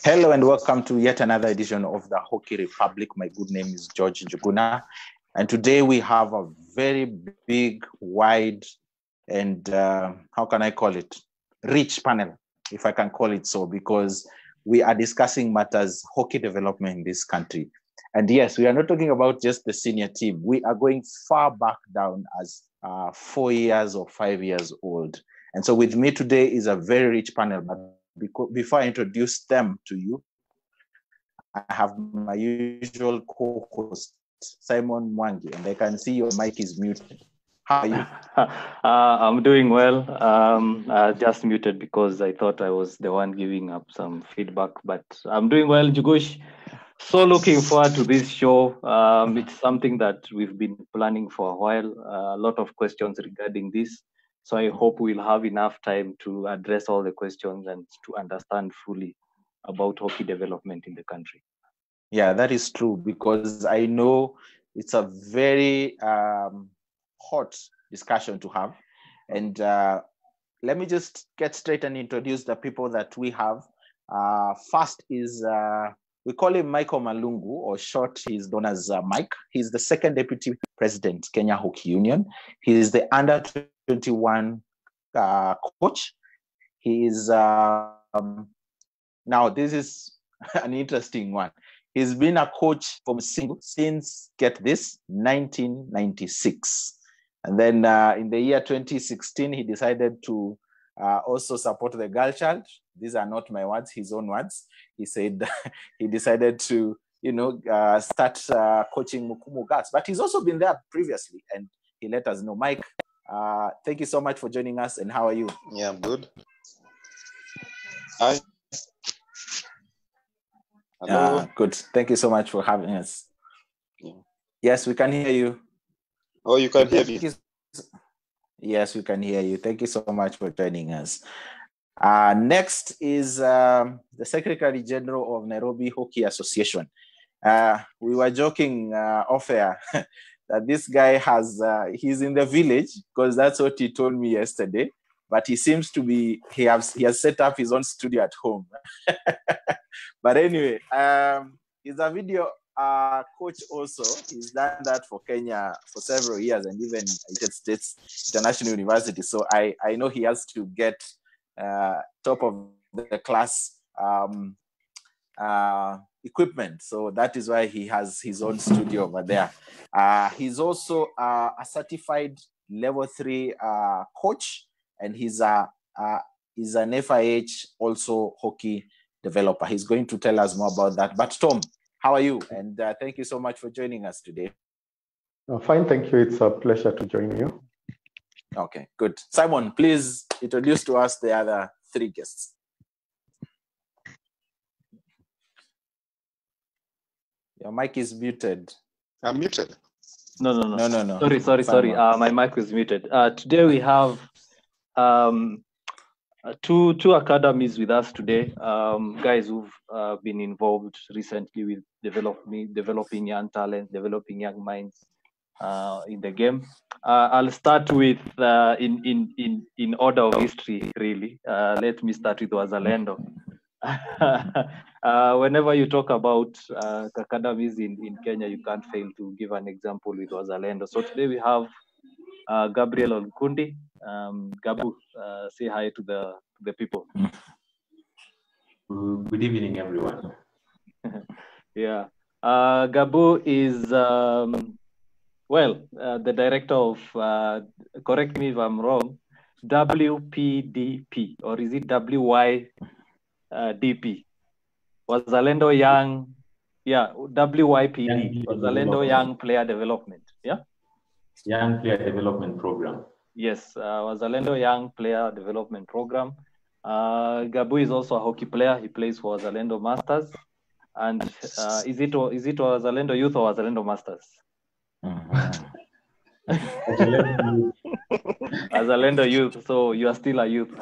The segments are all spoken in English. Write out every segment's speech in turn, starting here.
Hello and welcome to yet another edition of the Hockey Republic. My good name is George Njuguna. And today we have a very big, wide, and how can I call it? Rich panel, if I can call it so, because we are discussing matters hockey development in this country. And yes, we are not talking about just the senior team. We are going far back down as 4 years or 5 years old. And so with me today is a very rich panel. But before I introduce them to you, I have my usual co-host, Simon Mwangi, and I can see your mic is muted. How are you? I'm doing well. I just muted because I thought I was the one giving up some feedback, but I'm doing well, Jugush. So looking forward to this show. It's something that we've been planning for a while. A lot of questions regarding this. So I hope we'll have enough time to address all the questions and to understand fully about hockey development in the country. Yeah, that is true, because I know it's a very hot discussion to have. And let me just get straight and introduce the people that we have. First is, we call him Michael Malungu, or short, he's known as Mike. He's the second deputy president, Kenya Hockey Union. He is the under-21 coach. He is, now this is an interesting one. He's been a coach from single since, get this, 1996. And then in the year 2016, he decided to also support the girl child. These are not my words, his own words. He said he decided to, start coaching Mukumu Girls. But he's also been there previously, and he let us know. Mike, thank you so much for joining us, and how are you? Yeah, I'm good. Hi. Hello. Good. Thank you so much for having us. Yeah. Yes, we can hear you. Oh, you can hear me? Yes, we can hear you. Thank you so much for joining us. Next is the Secretary General of Nairobi Hockey Association. We were joking off air that this guy he's in the village, because that's what he told me yesterday. But he seems to be, he has set up his own studio at home. But anyway, he's a video coach also. He's done that for Kenya for several years, and even United States International University. So I know he has to get top of the class equipment. So that is why he has his own studio over there. He's also a certified level 3 coach, and he's an FIH also hockey developer. He's going to tell us more about that. But Tom, how are you? And thank you so much for joining us today. Fine, thank you. It's a pleasure to join you. Okay, good. Simon, please introduce to us the other 3 guests. Your mic is muted. I'm muted. No. Sorry. My mic was muted. Today we have two academies with us today. Guys who've been involved recently with developing young talents, developing young minds in the game. I'll start with in order of history, really. Let me start with Wazalendo. Whenever you talk about academies in Kenya, you can't fail to give an example with Wazalendo. So today we have Gabriel Onkundi. Gabu, say hi to the people. Good evening, everyone. Yeah. Gabu is, the director of, correct me if I'm wrong, WPDP, or is it WYDP? Wazalendo Young, WYPD, Wazalendo Young Player Development, yeah? Young Player Development Program. Yes, Wazalendo Young Player Development Program. Gabu is also a hockey player. He plays for Wazalendo Masters. And is it Wazalendo Youth or Wazalendo Masters? Wazalendo Youth, so you are still a youth.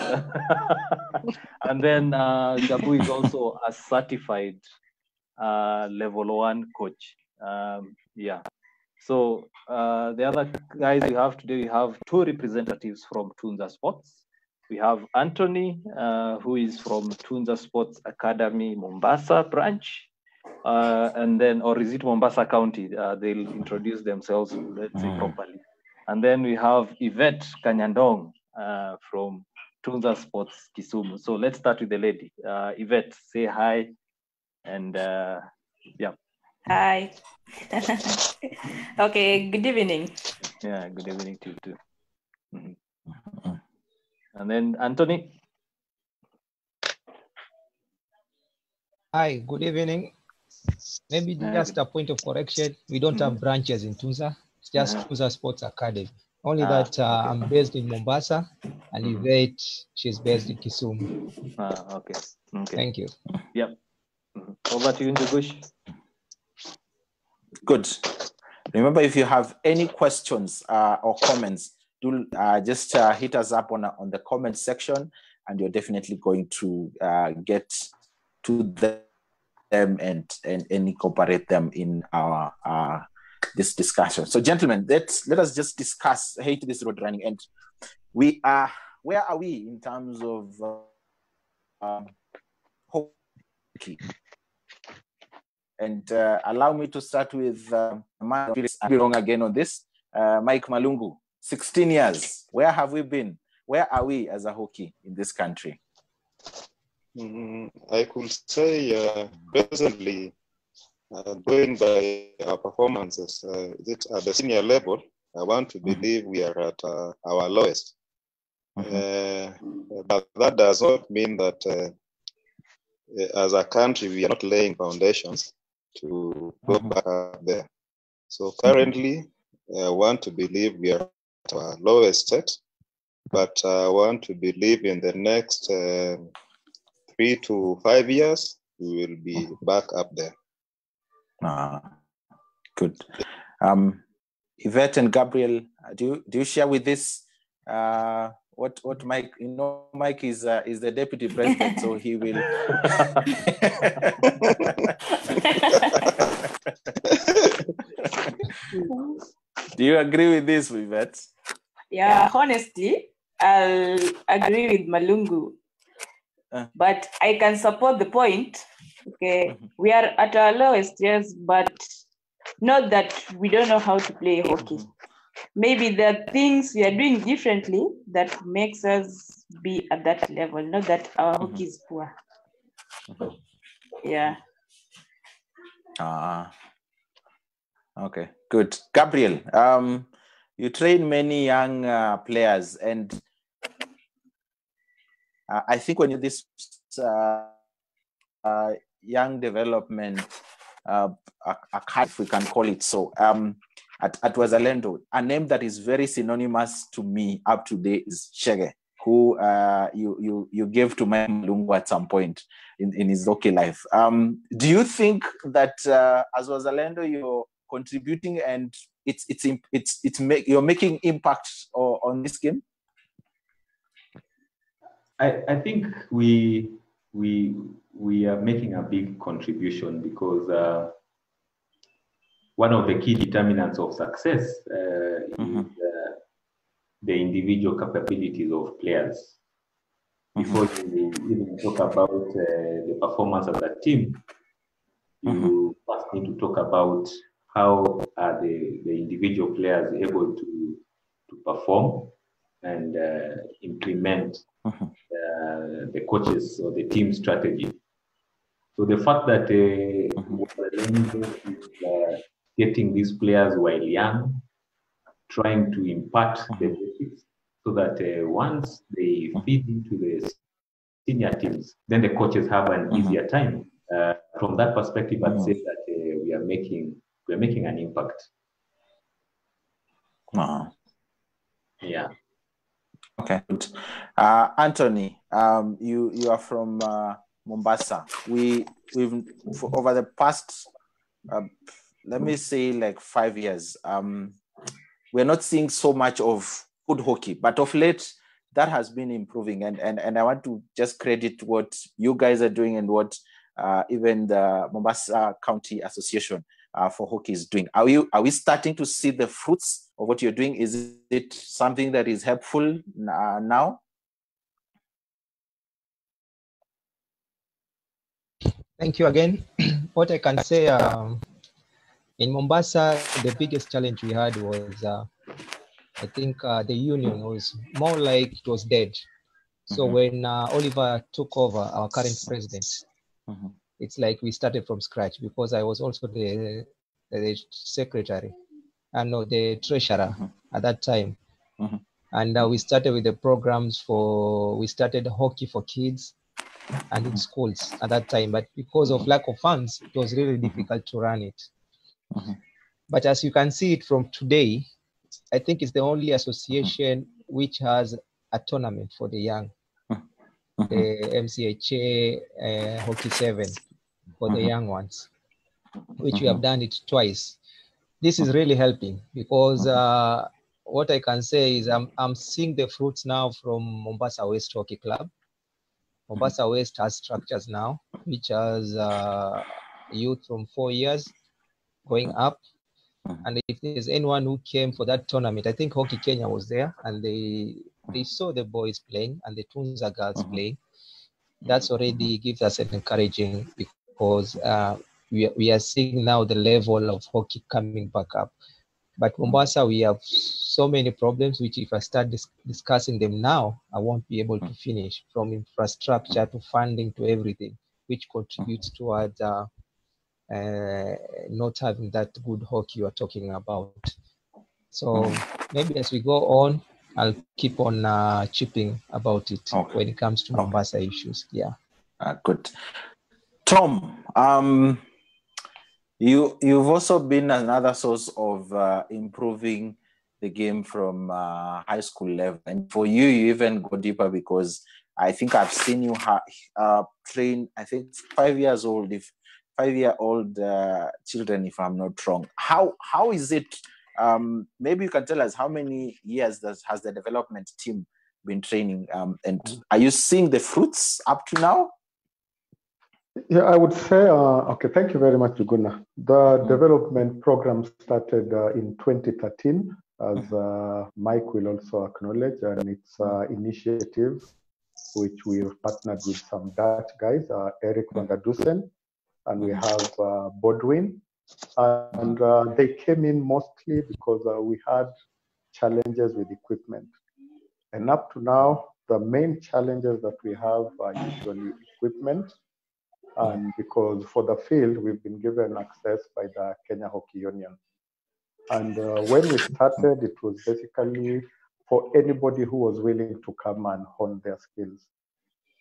And then Gabu is also a certified level 1 coach. So the other guys we have today, we have 2 representatives from Tunza Sports. We have Anthony, who is from Tunza Sports Academy, Mombasa branch. And then, or is it Mombasa County? They'll introduce themselves, let's say, properly. And then we have Yvette Kanyandong from Tunza Sports Kisumu. So let's start with the lady. Yvette, say hi. And yeah. Hi. Okay, good evening. Yeah, good evening to you too. Mm-hmm. And then Anthony. Hi, good evening. Maybe just a point of correction. We don't have branches in Tunza. It's just Tunza Sports Academy. Only that okay. I'm based in Mombasa, and Yvette, she's based in Kisumu. Okay. Thank you. Yep. Over to you, Ndugush. Good. Remember, if you have any questions or comments, do just hit us up on the comment section, and you're definitely going to get to them and incorporate them in our this discussion. So, gentlemen, let us just discuss hate this road running. And we are, where are we in terms of hockey? And allow me to start with I'll be wrong again on this. Mike Malungu, 16 years. Where have we been? Where are we as a hockey in this country? I could say presently, going by our performances, at the senior level, I want to believe we are at our lowest. But that does not mean that as a country, we are not laying foundations to go back up there. So currently, I want to believe we are at our lowest state, but I want to believe in the next 3 to 5 years, we will be back up there. Good. Yvette and Gabriel, do you share with this what Mike? You know, Mike is the deputy president, so he will. Do you agree with this, Yvette? Yeah, honestly, I'll agree with Malungu. But I can support the point. Okay, we are at our lowest, yes, but not that we don't know how to play hockey. Maybe there are things we are doing differently that makes us be at that level, not that our hockey is poor. Yeah. Okay, good. Gabriel, you train many young players, and I think when you this young development, if we can call it so, at Wazalendo, a name that is very synonymous to me up to date is Shege, who you gave to Mike Malungu at some point in his hockey life. Do you think that as Wazalendo you're contributing and you're making impact on this game? I think we are making a big contribution because one of the key determinants of success is the individual capabilities of players. Before you even talk about the performance of that team, you first need to talk about how are the individual players able to perform and implement the coaches or the team strategy. So the fact that is getting these players while young, trying to impart the basics so that once they feed into the senior teams, then the coaches have an easier time. From that perspective, I'd say that we are making an impact. Yeah. Okay. Anthony, you are from Mombasa. We've over the past let me say like 5 years, we're not seeing so much of good hockey, but of late that has been improving, and I want to just credit what you guys are doing and what even the Mombasa County Association for Hockey is doing. Are we starting to see the fruits of what you're doing? Is it something that is helpful now? Thank you again. What I can say, in Mombasa, the biggest challenge we had was, I think the union was more like it was dead. So when Oliver took over, our current president, it's like we started from scratch, because I was also the secretary, and the treasurer at that time. And we started with the programs we started hockey for kids and in schools at that time. But because of lack of funds, it was really difficult to run it. But as you can see it from today, I think it's the only association which has a tournament for the young, the MCHA Hockey 7 for the young ones, which we have done it twice. This is really helping, because what I can say is I'm seeing the fruits now from Mombasa West Hockey Club. Mombasa West has structures now, which has youth from 4 years going up. And if there's anyone who came for that tournament, I think Hockey Kenya was there, and they saw the boys playing and the Tunza girls playing. That's already gives us an encouraging, because we are seeing now the level of hockey coming back up. But Mombasa, we have so many problems, which if I start discussing them now, I won't be able to finish, from infrastructure to funding to everything, which contributes towards not having that good hockey you are talking about. So maybe as we go on, I'll keep on chipping about it when it comes to Mombasa issues. Yeah. Good. Tom, you've also been another source of improving the game from high school level, and for you even go deeper, because I think I've seen you train, I think 5-year-old children, if I'm not wrong. How is it? Maybe you can tell us how many years has the development team been training, and are you seeing the fruits up to now? Yeah, I would say, okay, thank you very much, Juguna. The development program started in 2013, as Mike will also acknowledge, and it's an initiative which we've partnered with some Dutch guys, Eric van der Dussen, and we have Bodwin. And they came in mostly because we had challenges with equipment. And up to now, the main challenges that we have are usually equipment. And because for the field, we've been given access by the Kenya Hockey Union. And when we started, it was basically for anybody who was willing to come and hone their skills.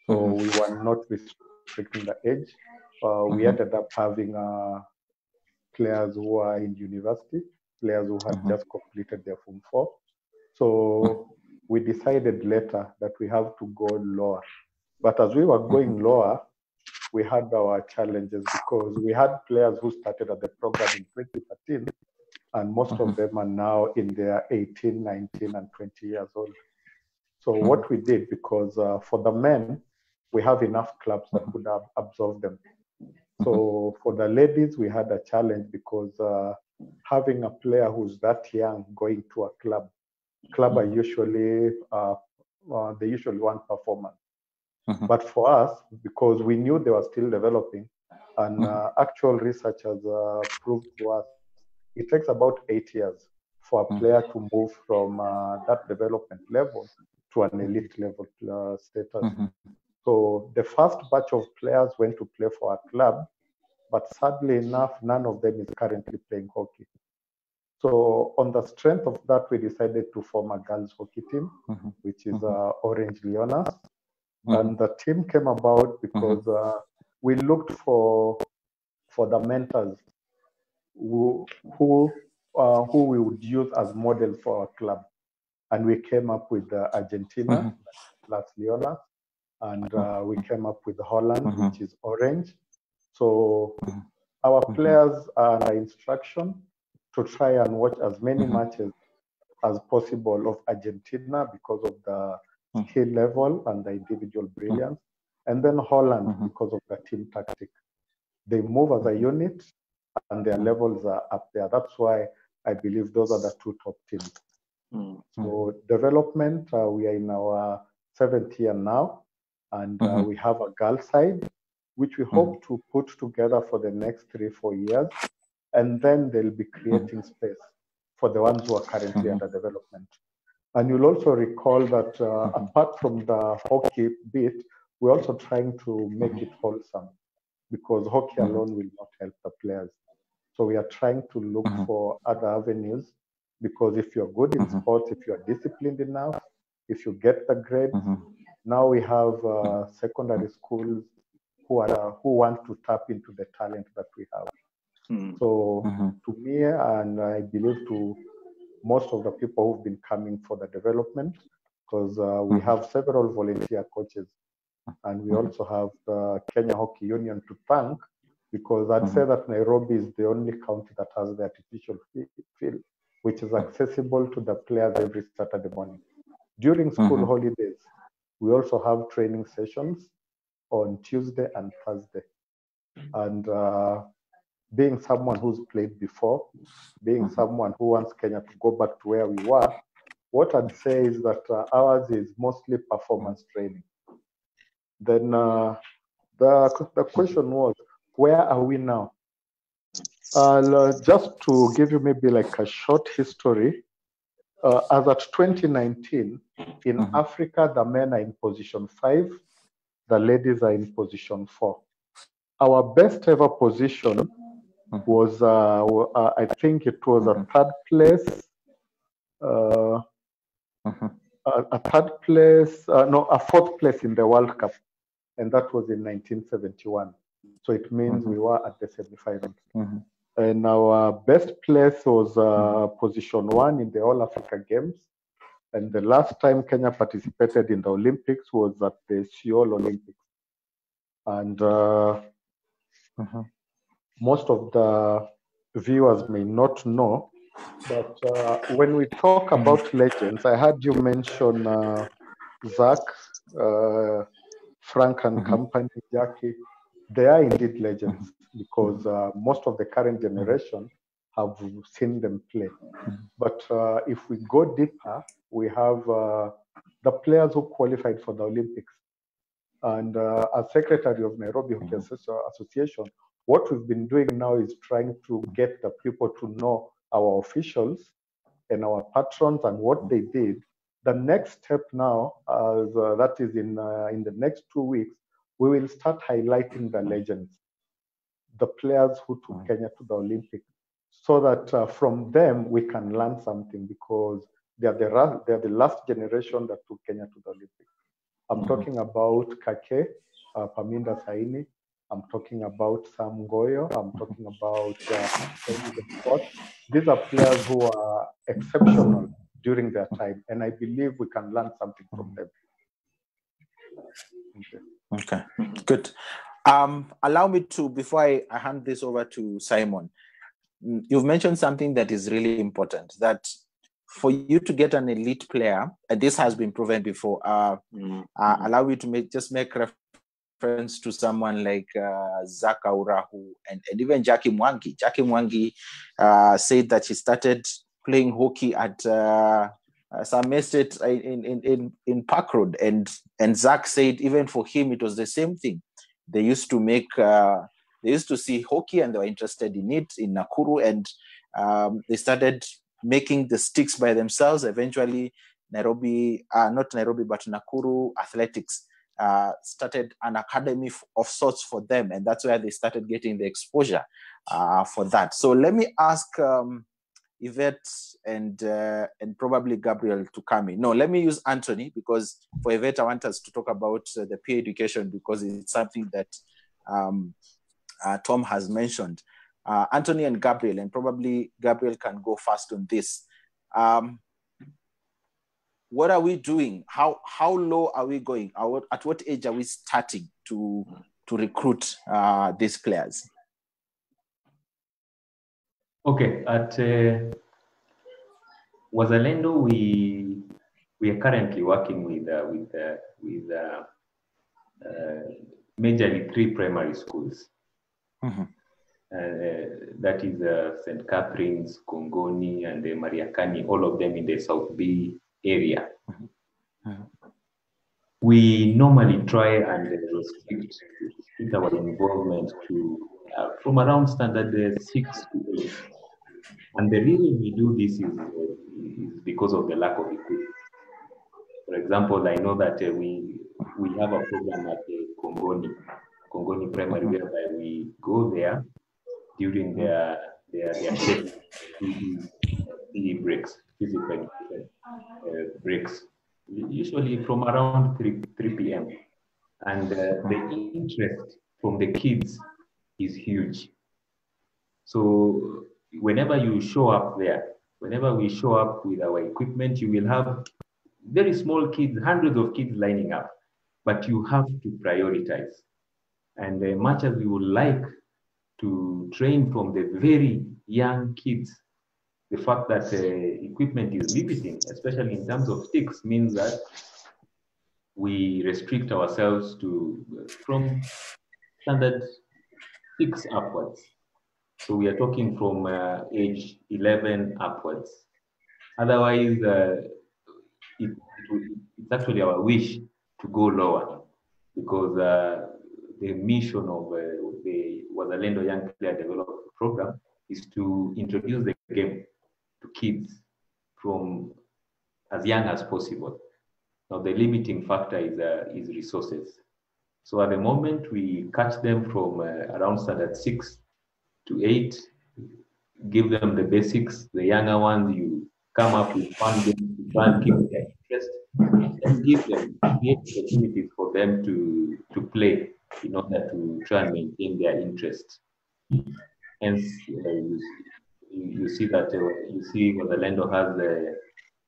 So we were not restricting the age. We ended up having players who are in university, players who had just completed their Form 4. So we decided later that we have to go lower. But as we were going lower, we had our challenges, because we had players who started at the program in 2013, and most of them are now in their 18, 19, and 20 years old. So what we did, because for the men, we have enough clubs that could absorb them. So for the ladies, we had a challenge, because having a player who's that young going to a club are usually, they usually want performance. But for us, because we knew they were still developing, and actual research has proved to us, it takes about 8 years for a player to move from that development level to an elite level status. So the first batch of players went to play for our club, but sadly enough, none of them is currently playing hockey. So on the strength of that, we decided to form a girls hockey team, which is Orange Leonas. And the team came about because we looked for the mentors who we would use as models for our club. And we came up with Argentina, Las Leonas, and we came up with Holland, which is Orange. So our players are under instruction to try and watch as many matches as possible of Argentina because of the skill level and the individual brilliance, and then Holland because of the team tactic. They move as a unit and their levels are up there. That's why I believe those are the two top teams. So development, we are in our 7th year now, and we have a girl side, which we hope to put together for the next 3-4 years. And then they'll be creating space for the ones who are currently under development. And you'll also recall that apart from the hockey bit, we're also trying to make it wholesome, because hockey alone will not help the players. So we are trying to look for other avenues, because if you're good in sports, if you're disciplined enough, if you get the grades, now we have secondary schools who want to tap into the talent that we have. So to me, and I believe to most of the people who've been coming for the development, because we have several volunteer coaches, and we also have the Kenya Hockey Union to thank, because I'd say that Nairobi is the only county that has the artificial field, which is accessible to the players every Saturday morning. During school holidays, we also have training sessions on Tuesday and Thursday. And being someone who's played before, being someone who wants Kenya to go back to where we were, what I'd say is that ours is mostly performance training. Then the question was, where are we now? Just to give you maybe like a short history, as at 2019, in Africa, the men are in position 5, the ladies are in position 4. Our best ever position was, I think it was a third place, a fourth place in the World Cup, and that was in 1971. So it means we were at the semifinals. And our best place was position 1 in the All Africa Games. And the last time Kenya participated in the Olympics was at the Seoul Olympics. And most of the viewers may not know, but when we talk about legends, I heard you mention Zach, Frank and company, Jackie. They are indeed legends, because most of the current generation have seen them play. But if we go deeper, we have the players who qualified for the Olympics. And as Secretary of Nairobi Hockey Association, what we've been doing now is trying to get the people to know our officials and our patrons and what they did. The next step now, that is in the next 2 weeks, we will start highlighting the legends, the players who took Kenya to the Olympics, so that from them we can learn something, because they are the last generation that took Kenya to the Olympics. I'm talking about Kake, Paminda Saini. I'm talking about Sam Goyo. I'm talking about These are players who are exceptional during their time, and I believe we can learn something from them. Okay, good. Allow me to, before I hand this over to Simon, you've mentioned something that is really important, that for you to get an elite player, and this has been proven before, allow me to make reference to someone like Zach Aura, and even Jackie Mwangi. Jackie Mwangi said that she started playing hockey at some estate in Park Road, and Zach said even for him it was the same thing. They used to see hockey and they were interested in it in Nakuru, and they started making the sticks by themselves. Eventually, not Nairobi, but Nakuru Athletics started an academy of sorts for them, and that's where they started getting the exposure for that. So let me ask Yvette and probably Gabriel to come in. No, let me use Anthony, because for Yvette I want us to talk about the peer education, because it's something that Tom has mentioned. Anthony and Gabriel, and probably Gabriel can go first on this. What are we doing? How low are we going? At what age are we starting to recruit these players? Okay, at Wazalendo, we are currently working with majorly 3 primary schools. That is St. Catherine's, Gongoni, and Mariakani, all of them in the South B area. we normally try and restrict our involvement to from around standard 6 to 8. And the reason we do this is because of the lack of equipment. For example, I know that we have a program at Kongoni Primary, whereby we go there during their schedule PE breaks, physical education breaks, usually from around 3 p.m. And the interest from the kids is huge. So whenever you show up there, whenever we show up with our equipment, you will have very small kids, hundreds of kids lining up, but you have to prioritize. And much as we would like to train from the very young kids, the fact that equipment is limiting, especially in terms of sticks, means that we restrict ourselves to from standard 6 upwards. So we are talking from age 11 upwards. Otherwise, it's actually our wish to go lower, because the mission of the Wazalendo Young Player Development Program is to introduce the game to kids from as young as possible. Now, the limiting factor is resources. So at the moment, we catch them from around standard 6 to 8, give them the basics. The younger ones, you come up with fun games to try and keep their interest, and give them the opportunities for them to play in order to try and maintain their interest. Hence, you see that Wazalendo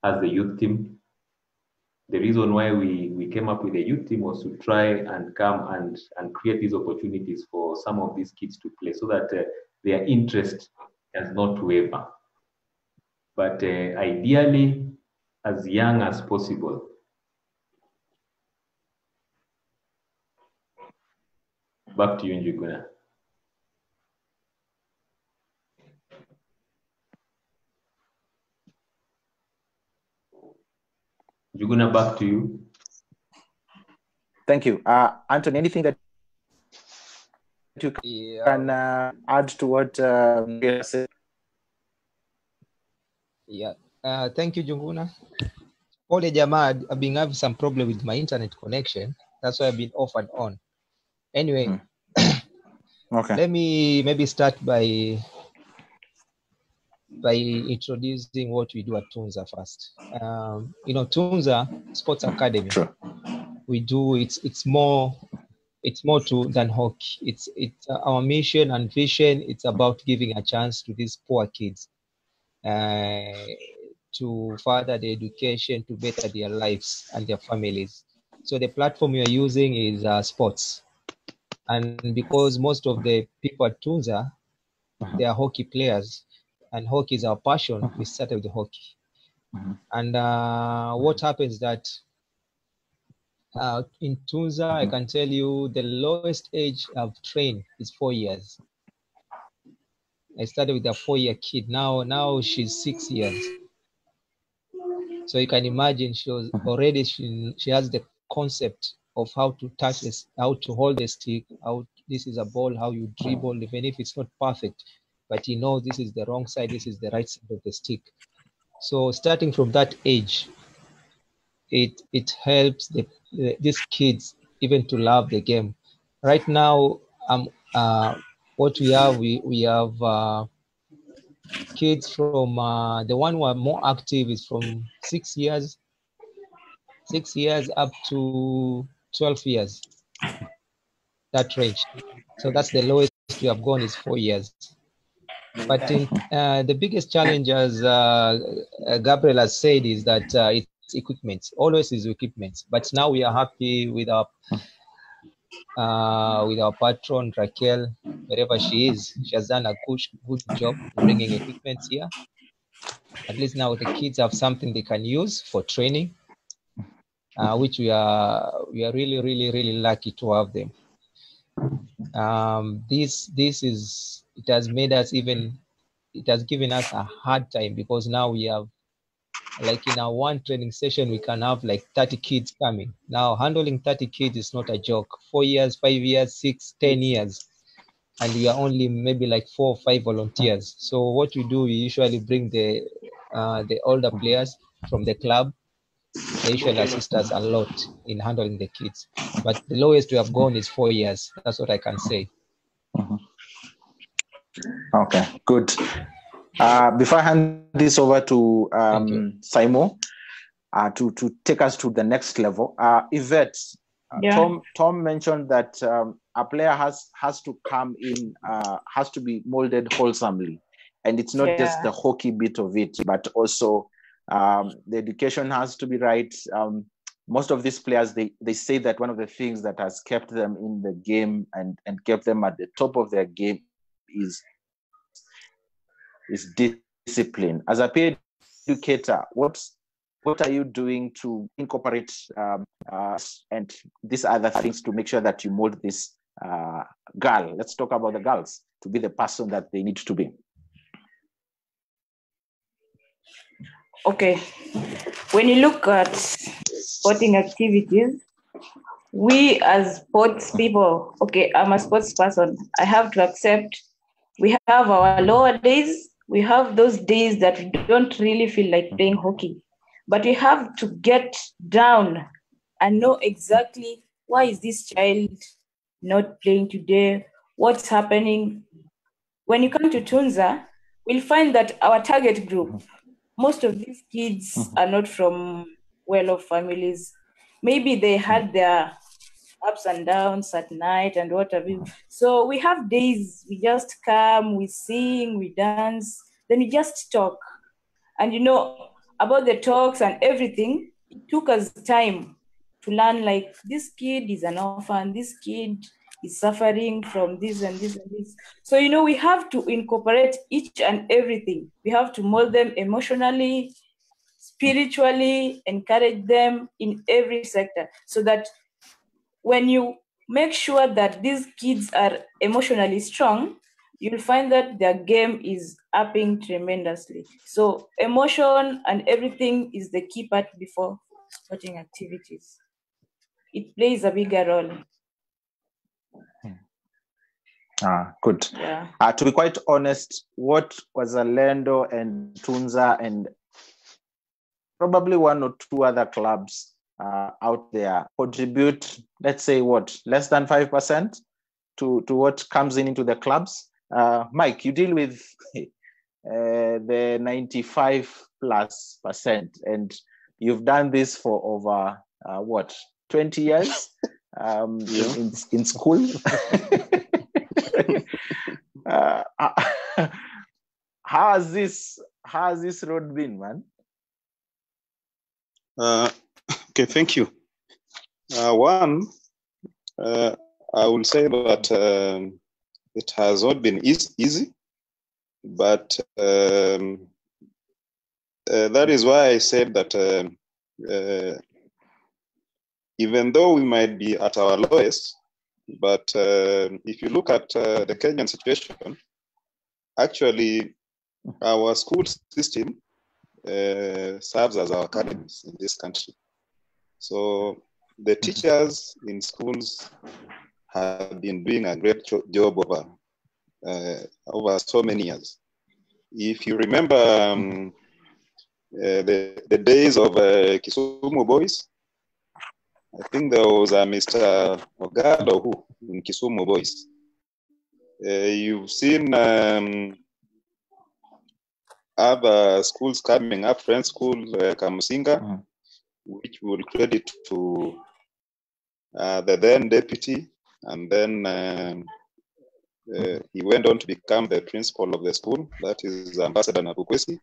has the youth team. The reason why we came up with a youth team was to try and come and create these opportunities for some of these kids to play, so that their interest does not waver. But ideally, as young as possible. Back to you, Njuguna. Njuguna, back to you. Thank you. Anthony, anything that you can add to what Pierre said? Yeah. Thank you, Junguna. Pole Jamaa, I've been having some problem with my internet connection. That's why I've been off and on. Anyway, okay. Let me maybe start by introducing what we do at Tunza first. Tunza Sports Academy. True. We do it's more than hockey. It's our mission and vision. It's about giving a chance to these poor kids to further their education, to better their lives and their families. So the platform we are using is sports. And because most of the people at Tunza, they are hockey players, and hockey is our passion, we started with the hockey. And what happens that in Tunza, I can tell you the lowest age I've trained is 4 years. I started with a 4-year kid. Now she's 6 years. So you can imagine she has the concept of how to touch this, how to hold the stick, how this is a ball, how you dribble, even if it's not perfect, but you know this is the wrong side, this is the right side of the stick. So starting from that age, it helps these kids even to love the game. Right now, what we have kids from the one who are more active is from 6 years up to 12 years, that range. So that's the lowest we have gone is 4 years. But the biggest challenge, as Gabriel has said, is that it's equipment. Always is equipment. But now we are happy with our patron Raquel, wherever she is. She has done a good job bringing equipment here. At least now the kids have something they can use for training, which we are really, really, really lucky to have them. It has given us a hard time, because now we have like in our one training session, we can have like 30 kids coming. Now, handling 30 kids is not a joke. 4 years, 5 years, 6, 10 years. And we are only maybe like 4 or 5 volunteers. So what we do, we usually bring the older players from the club. They usually assist us a lot in handling the kids. But the lowest we have gone is 4 years. That's what I can say. Okay, good. Before I hand this over to Simon to take us to the next level, Yvette, Tom mentioned that a player has to come in, has to be molded wholesomely. And it's not just the hockey bit of it, but also the education has to be right. Most of these players, they say that one of the things that has kept them in the game and kept them at the top of their game is discipline. As a peer educator, what are you doing to incorporate and these other things to make sure that you mold this girl? Let's talk about the girls to be the person that they need to be. Okay, when you look at sporting activities, we as sports people, okay, I'm a sports person, I have to accept we have our lower days, we have those days that we don't really feel like playing hockey, but we have to get down and know exactly why is this child not playing today, what's happening. When you come to Tunza, we'll find that our target group, most of these kids are not from well-off families. Maybe they had their ups and downs at night and whatever. So we have days, we just come, we sing, we dance, then we just talk. And about the talks and everything, it took us time to learn, like, this kid is an orphan, this kid is suffering from this and this and this. So, we have to incorporate each and everything. We have to mold them emotionally, spiritually, encourage them in every sector, so that when you make sure that these kids are emotionally strong, you'll find that their game is upping tremendously. So emotion and everything is the key part before sporting activities. It plays a bigger role. Good. Yeah. To be quite honest, what was Orlando and Tunza and probably one or two other clubs out there contribute, let's say, less than 5% to what comes into the clubs? Mike, you deal with the 95+%, and you've done this for over 20 years in school. How has this road been, man? Okay, thank you. One, I will say that it has not been easy, but that is why I said that even though we might be at our lowest, but if you look at the Kenyan situation, actually our school system serves as our academies in this country. So the teachers in schools have been doing a great job over so many years. If you remember the days of Kisumu boys, I think there was a Mr. Ogado who in Kisumu boys. You've seen other schools coming up, French school, Kamusinga, which will credit to the then deputy, and then he went on to become the principal of the school, that is Ambassador Nabukwesi.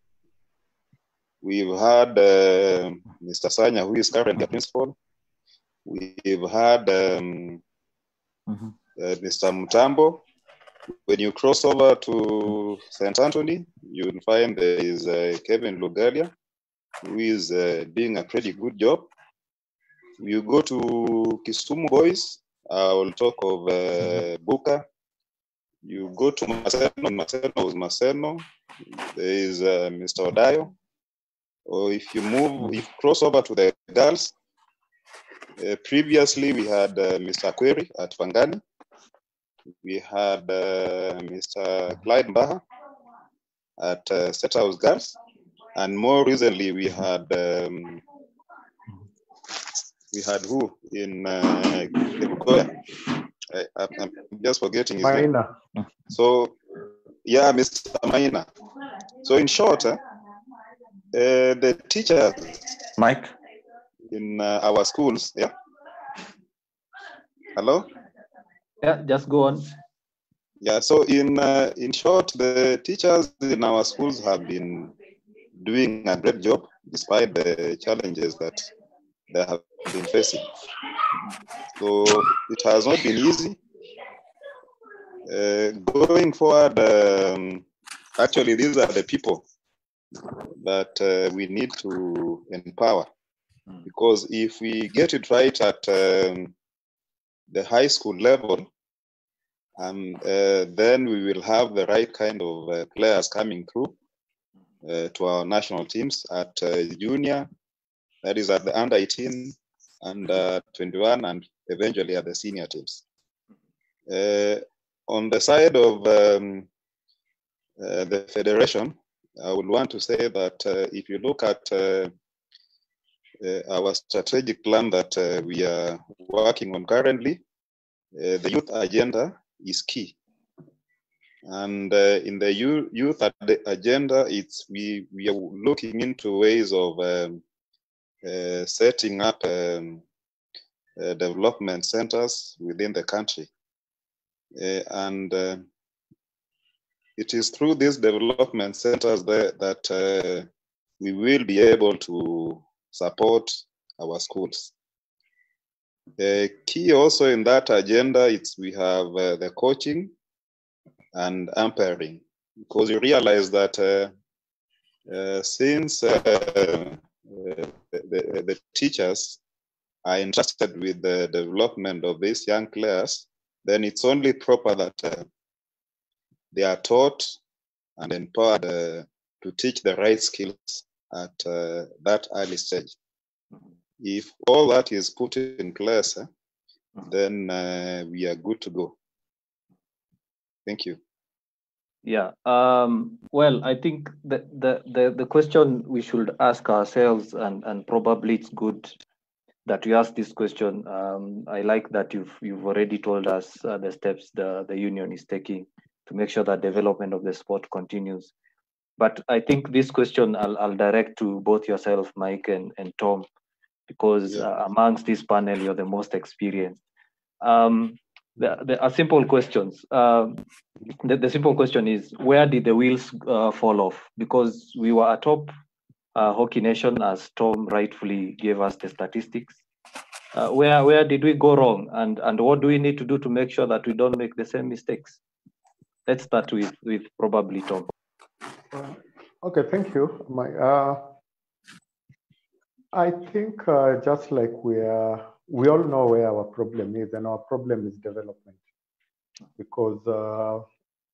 We've had Mr. Sanya, who is currently the principal. We've had Mr. Mutambo. When you cross over to St. Anthony, you'll find there is Kevin Lugalia, who is doing a pretty good job. You go to Kisumu boys, I will talk of Buka. You go to Maseno, there is Mr. Odayo. Or if you cross over to the girls, previously we had Mr. Query at Fangani. We had Mr. Clyde Mbaha at Set House Girls. And more recently, we had who in Korea? I'm just forgetting his name. So, yeah, Mr. Maina. So, in short, the teachers, Mike, in our schools, yeah. Hello. Yeah, just go on. Yeah. So, in short, the teachers in our schools have been doing a great job despite the challenges that they have been facing. So it has not been easy. Going forward, actually, these are the people that we need to empower. Because if we get it right at the high school level, then we will have the right kind of players coming through to our national teams at junior, that is at the under 18, under 21, and eventually at the senior teams. On the side of the federation, I would want to say that if you look at our strategic plan that we are working on currently, the youth agenda is key. And in the youth agenda, we are looking into ways of setting up development centers within the country. And it is through these development centers that we will be able to support our schools. Key also in that agenda, we have the coaching and umpiring, because you realize that since the teachers are entrusted with the development of these young players, then it's only proper that they are taught and empowered to teach the right skills at that early stage. If all that is put in place, then we are good to go. Thank you. Yeah. Well, I think the question we should ask ourselves, and probably it's good that we ask this question. I like that you've already told us the steps the union is taking to make sure that development of the sport continues. But I think this question I'll direct to both yourself, Mike and Tom, because amongst this panel, you're the most experienced. There are simple questions. The simple question is, where did the wheels fall off? Because we were a top hockey nation, as Tom rightfully gave us the statistics. Where did we go wrong? And what do we need to do to make sure that we don't make the same mistakes? Let's start with probably Tom. Okay, thank you, Mike. I think just like we all know where our problem is, and our problem is development. Because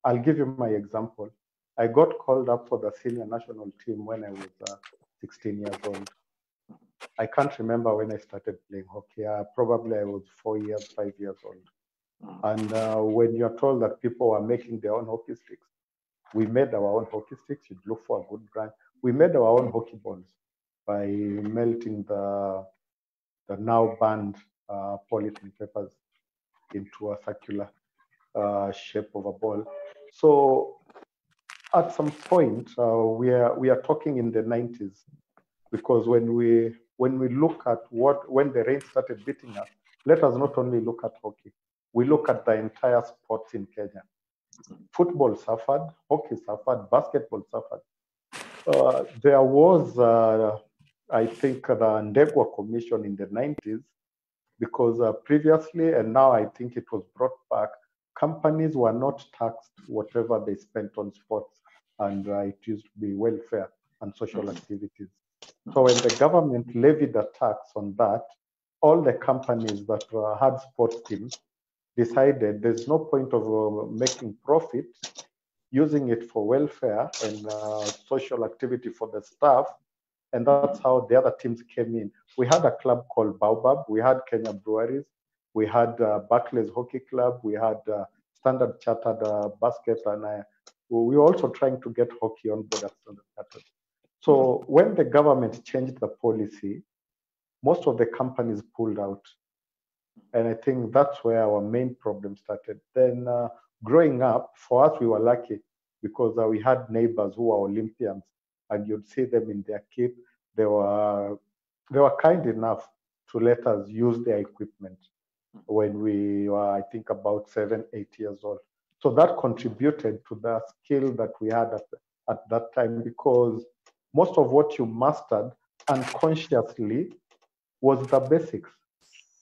I'll give you my example. I got called up for the senior national team when I was 16 years old. I can't remember when I started playing hockey. Probably I was 5 years old. And when you're told that people are making their own hockey sticks, we made our own hockey sticks. You'd look for a good brand. We made our own hockey balls by melting the now banned polythene papers into a circular shape of a ball. So at some point, we are talking in the 90s, because when we look at when the rain started beating us, let us not only look at hockey, we look at the entire sports in Kenya. Football suffered, hockey suffered, basketball suffered. There was, I think, the Ndegwa Commission in the 90s, because previously, and now I think it was brought back, companies were not taxed whatever they spent on sports, and it used to be welfare and social activities. So when the government levied a tax on that, all the companies that had sports teams decided there's no point of making profit using it for welfare and social activity for the staff, And that's how the other teams came in. We had a club called Baobab. We had Kenya Breweries. We had Barclays Hockey Club. We had Standard Chartered Basket. And we were also trying to get hockey on board at Standard Chartered. So when the government changed the policy, most of the companies pulled out. And I think that's where our main problem started. Then growing up, for us, we were lucky because we had neighbors who were Olympians, and you'd see them in their kit. They were kind enough to let us use their equipment when we were, I think, about 7, 8 years old. So that contributed to the skill that we had at that time, because most of what you mastered unconsciously was the basics,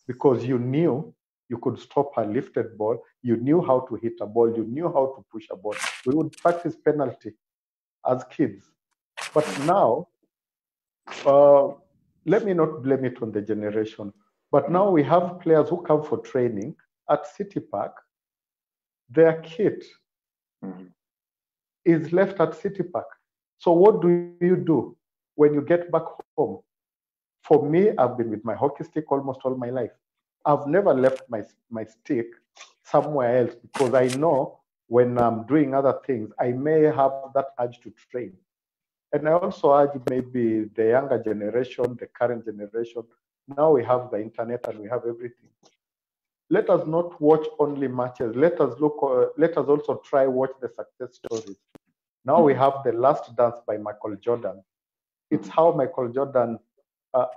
because you knew you could stop a lifted ball, you knew how to hit a ball, you knew how to push a ball. We would practice penalty as kids. But now, let me not blame it on the generation, but now we have players who come for training at City Park. Their kit is left at City Park. So what do you do when you get back home? For me, I've been with my hockey stick almost all my life. I've never left my stick somewhere else, because I know when I'm doing other things, I may have that urge to train. And I also urge maybe the younger generation, the current generation, now we have the internet and we have everything. Let us not watch only matches. Let us also try watch the success stories. Now we have The Last Dance by Michael Jordan. It's how Michael Jordan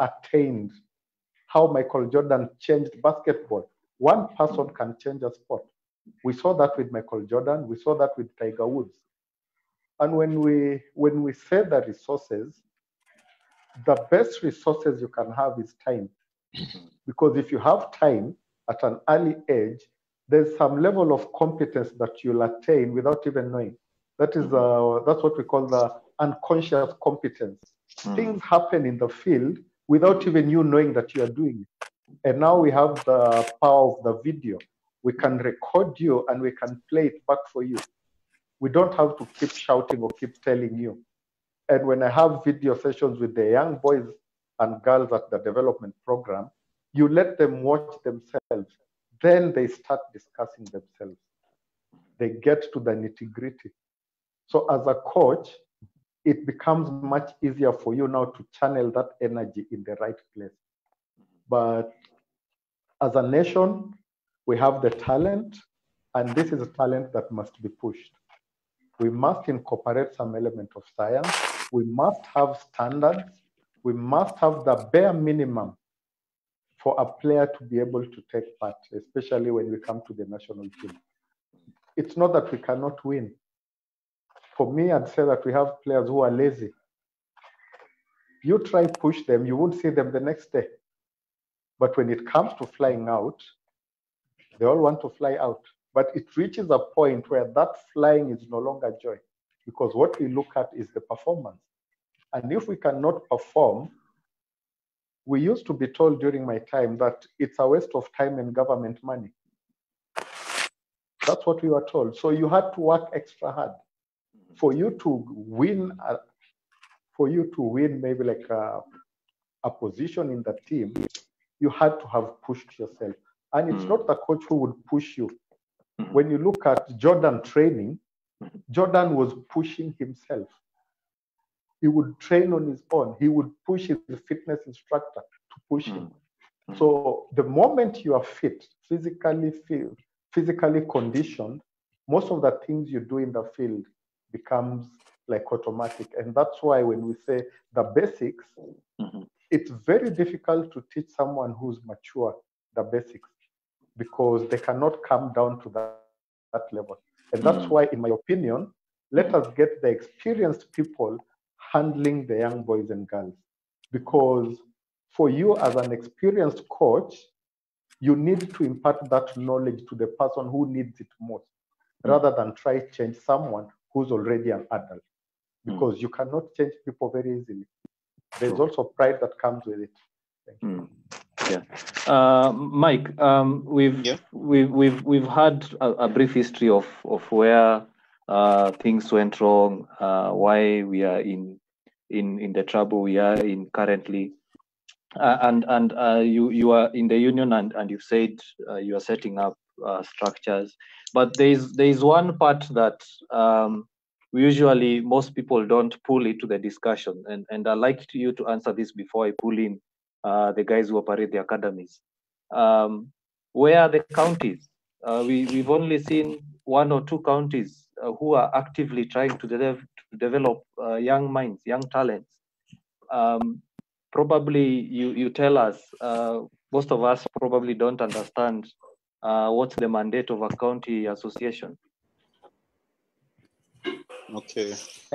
attained, how Michael Jordan changed basketball. One person can change a sport. We saw that with Michael Jordan. We saw that with Tiger Woods. And when we say the resources, the best resources you can have is time. Because if you have time at an early age, there's some level of competence that you'll attain without even knowing. That's what we call the unconscious competence. Things happen in the field without even you knowing that you are doing it. And now we have the power of the video. We can record you and we can play it back for you. We don't have to keep shouting or keep telling you. And when I have video sessions with the young boys and girls at the development program, you let them watch themselves. Then they start discussing themselves. They get to the nitty-gritty. So as a coach, it becomes much easier for you now to channel that energy in the right place. But as a nation, we have the talent, and this is a talent that must be pushed. We must incorporate some element of science. We must have standards. We must have the bare minimum for a player to be able to take part, especially when we come to the national team. It's not that we cannot win. For me, I'd say that we have players who are lazy. You try push them, you won't see them the next day. But when it comes to flying out, they all want to fly out. But it reaches a point where that flying is no longer joy, because what we look at is the performance. And if we cannot perform, we used to be told during my time that it's a waste of time and government money. That's what we were told. So you had to work extra hard. For you to win maybe like a position in the team, you had to have pushed yourself. And it's not the coach who would push you. When you look at Jordan training, Jordan was pushing himself. He would train on his own. He would push his fitness instructor to push him. So the moment you are fit, physically conditioned, most of the things you do in the field becomes like automatic. And that's why when we say the basics, it's very difficult to teach someone who's mature the basics, because they cannot come down to that level. And that's why, in my opinion, let us get the experienced people handling the young boys and girls. Because for you as an experienced coach, you need to impart that knowledge to the person who needs it most, rather than try to change someone who's already an adult. Because you cannot change people very easily. There's also pride that comes with it. Thank you. Yeah, Mike, we've had a brief history of where things went wrong, why we are in in the trouble we are in currently. You are in the union, and you said you are setting up structures, but there is one part that usually most people don't pull into the discussion, and I'd like you to answer this before I pull in the guys who operate the academies. Where are the counties? We've only seen 1 or 2 counties who are actively trying to develop young minds, young talents. Probably you tell us, most of us probably don't understand what's the mandate of a county association. Okay.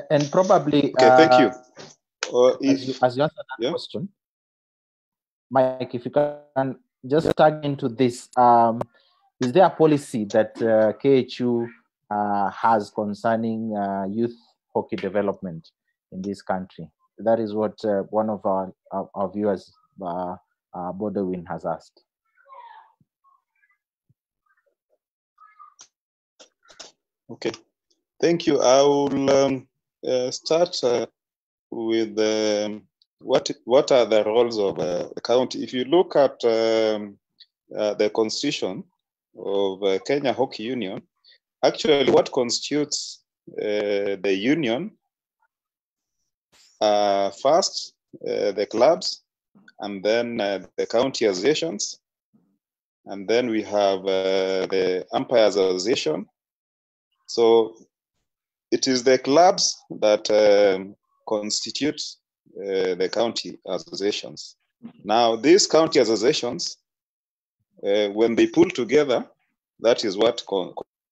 And probably, okay, thank you. As you answer that question, Mike, if you can just tag into this, is there a policy that KHU has concerning youth hockey development in this country? That is what one of our viewers, Bodewin, has asked. Okay, thank you. I will start with what are the roles of the county. If you look at the constitution of Kenya Hockey Union, actually what constitutes the union first the clubs, and then the county associations, and then we have the umpires association. So it is the clubs that constitute the county associations. Now, these county associations, when they pull together, that is what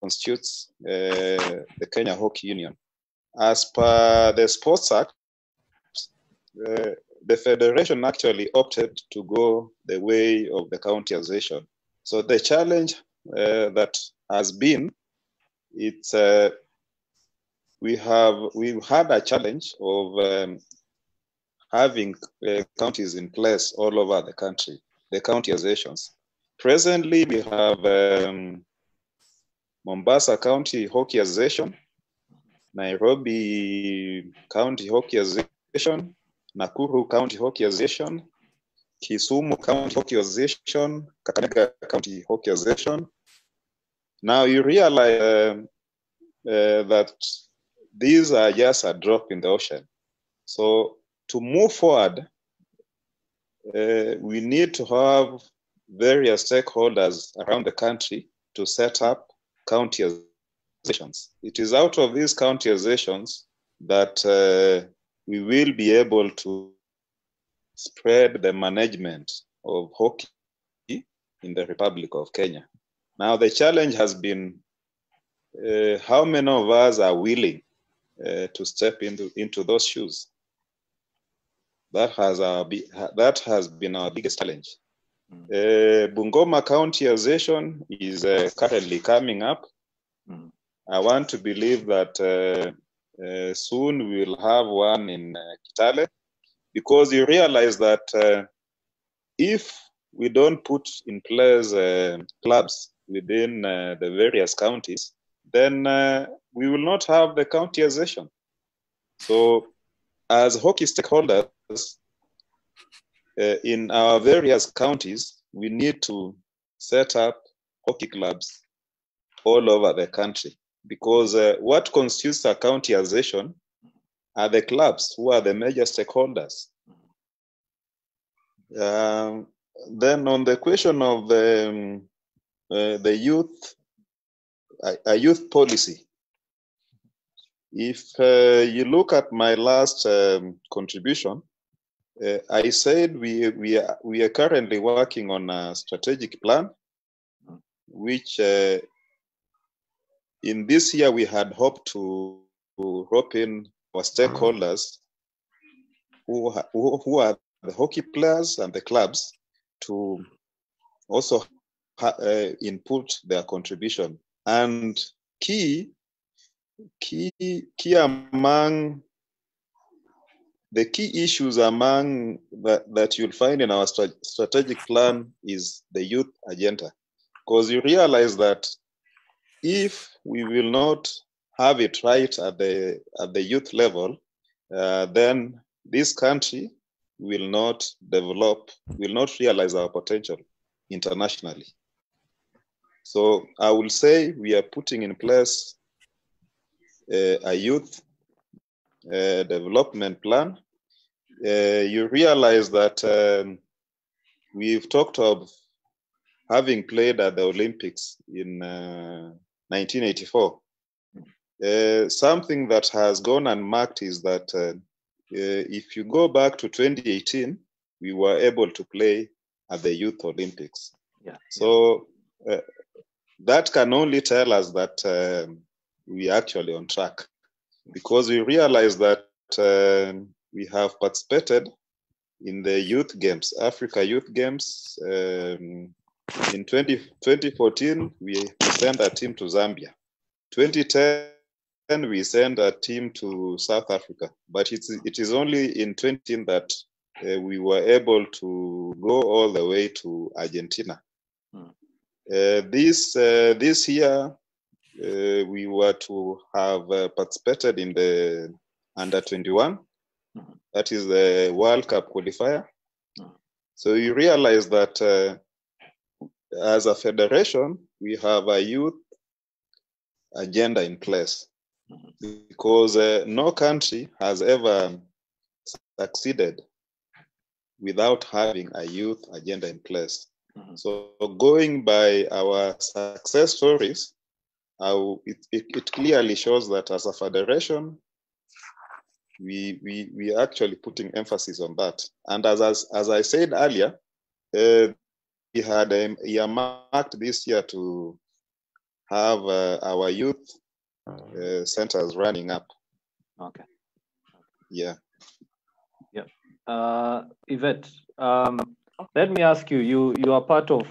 constitutes the Kenya Hockey Union. As per the Sports Act, the federation actually opted to go the way of the county association. So the challenge that has been, it's we've had a challenge of having counties in place all over the country, the county associations. Presently, we have Mombasa County Hockey Association, Nairobi County Hockey Association, Nakuru County Hockey Association, Kisumu County Hockey Association, Kakamega County Hockey Association. Now you realize that these are just a drop in the ocean. So to move forward, we need to have various stakeholders around the country to set up county associations. It is out of these county associations that we will be able to spread the management of hockey in the Republic of Kenya. Now, the challenge has been how many of us are willing to step into those shoes. That has been our biggest challenge. Bungoma County Association is currently coming up. I want to believe that soon we will have one in Kitale, because you realize that if we don't put in place clubs within the various counties, then we will not have the county association. So as hockey stakeholders in our various counties, we need to set up hockey clubs all over the country, because what constitutes a county association are the clubs who are the major stakeholders. Then on the question of the youth, a youth policy, if you look at my last contribution, I said we are currently working on a strategic plan, which in this year we had hoped to rope in our stakeholders who are the hockey players and the clubs to also input their contribution. And key among the key issues among that you'll find in our strategic plan is the youth agenda. Because you realize that if we will not have it right at the youth level, then this country will not develop, will not realize our potential internationally. So I will say we are putting in place a youth development plan. You realize that we've talked of having played at the Olympics in 1984. Something that has gone unmarked is that if you go back to 2018, we were able to play at the Youth Olympics. Yeah. So that can only tell us that we are actually on track, because we realize that we have participated in the youth games, Africa Youth Games. In 2014, we sent a team to Zambia. 2010, we sent a team to South Africa. But it is only in 2010 that we were able to go all the way to Argentina. This year, we were to have participated in the under 21. That is the World Cup qualifier. So you realize that as a federation, we have a youth agenda in place, because no country has ever succeeded without having a youth agenda in place. So going by our success stories, it clearly shows that as a federation, we are actually putting emphasis on that. And as I said earlier, we had earmarked this year to have our youth centers running up. Okay. Yeah. Yeah. Yvette, let me ask you. You are part of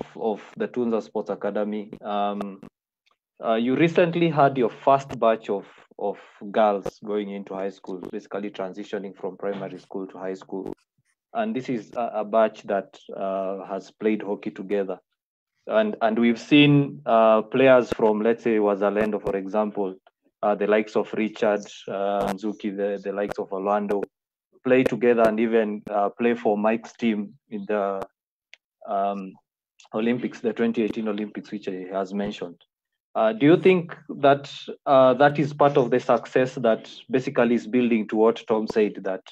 the Tunza Sports Academy. You recently had your first batch of girls going into high school, basically transitioning from primary school to high school. And this is a batch that has played hockey together. And we've seen players from, let's say, Wazalendo, for example, the likes of Richard, Nzuki, the likes of Orlando, play together and even play for Mike's team in the Olympics, the 2018 Olympics, which he has mentioned. Do you think that that is part of the success that basically is building to what Tom said, that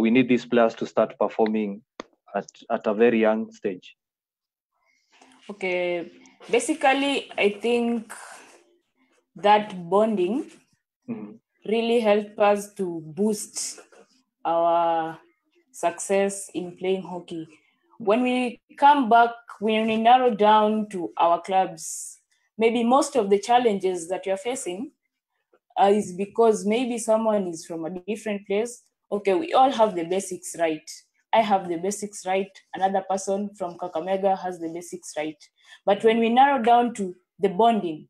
we need these players to start performing at a very young stage? Okay, basically, I think that bonding really helped us to boost our success in playing hockey. When we come back, when we narrow down to our clubs, maybe most of the challenges that you're facing is because maybe someone is from a different place. Okay, we all have the basics right. I have the basics right. Another person from Kakamega has the basics right. But when we narrow down to the bonding,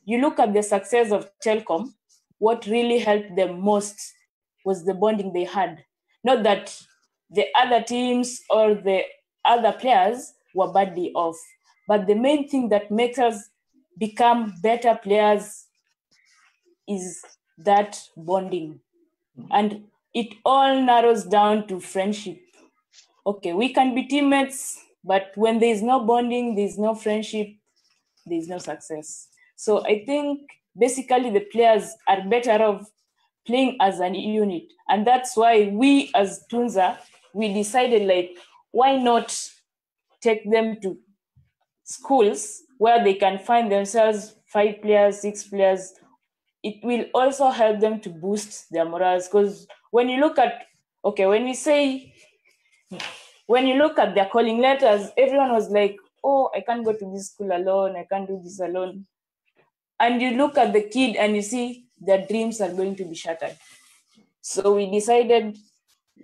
you look at the success of Telkom, what really helped them most was the bonding they had. Not that the other teams or the other players were badly off, but the main thing that makes us become better players is that bonding. And it all narrows down to friendship. Okay, we can be teammates, but when there's no bonding, there's no friendship, there's no success. So I think basically the players are better off playing as an unit. And that's why we as Tunza, we decided, like, why not take them to schools where they can find themselves 5 players, 6 players. It will also help them to boost their morals, because when you look at, okay, when you look at their calling letters, everyone was like, oh, I can't go to this school alone, I can't do this alone. And you look at the kid and you see their dreams are going to be shattered. So we decided,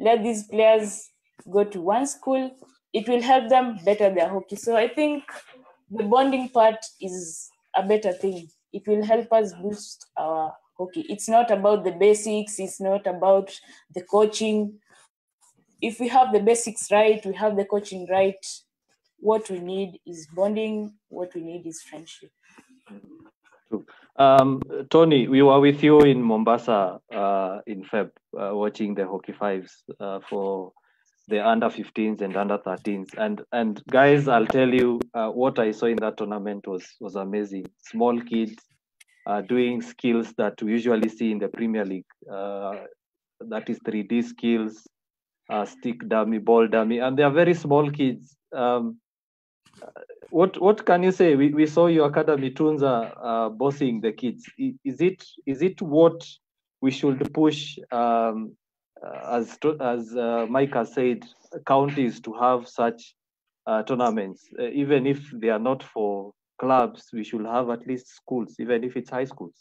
let these players go to one school. It will help them better their hockey. So I think the bonding part is a better thing. It will help us boost our hockey. It's not about the basics. It's not about the coaching. If we have the basics right, we have the coaching right, what we need is bonding. What we need is friendship. True. Tony, we were with you in Mombasa in Feb, watching the Hockey Fives for the under 15s and under 13s. And guys, I'll tell you, what I saw in that tournament was amazing. Small kids doing skills that we usually see in the Premier League. That is 3D skills, stick dummy, ball dummy, and they are very small kids. What can you say? We saw your academy, Tunza, bossing the kids. Is it what we should push, as Mike has said, counties to have such tournaments, even if they are not for clubs? We should have at least schools, even if it's high schools.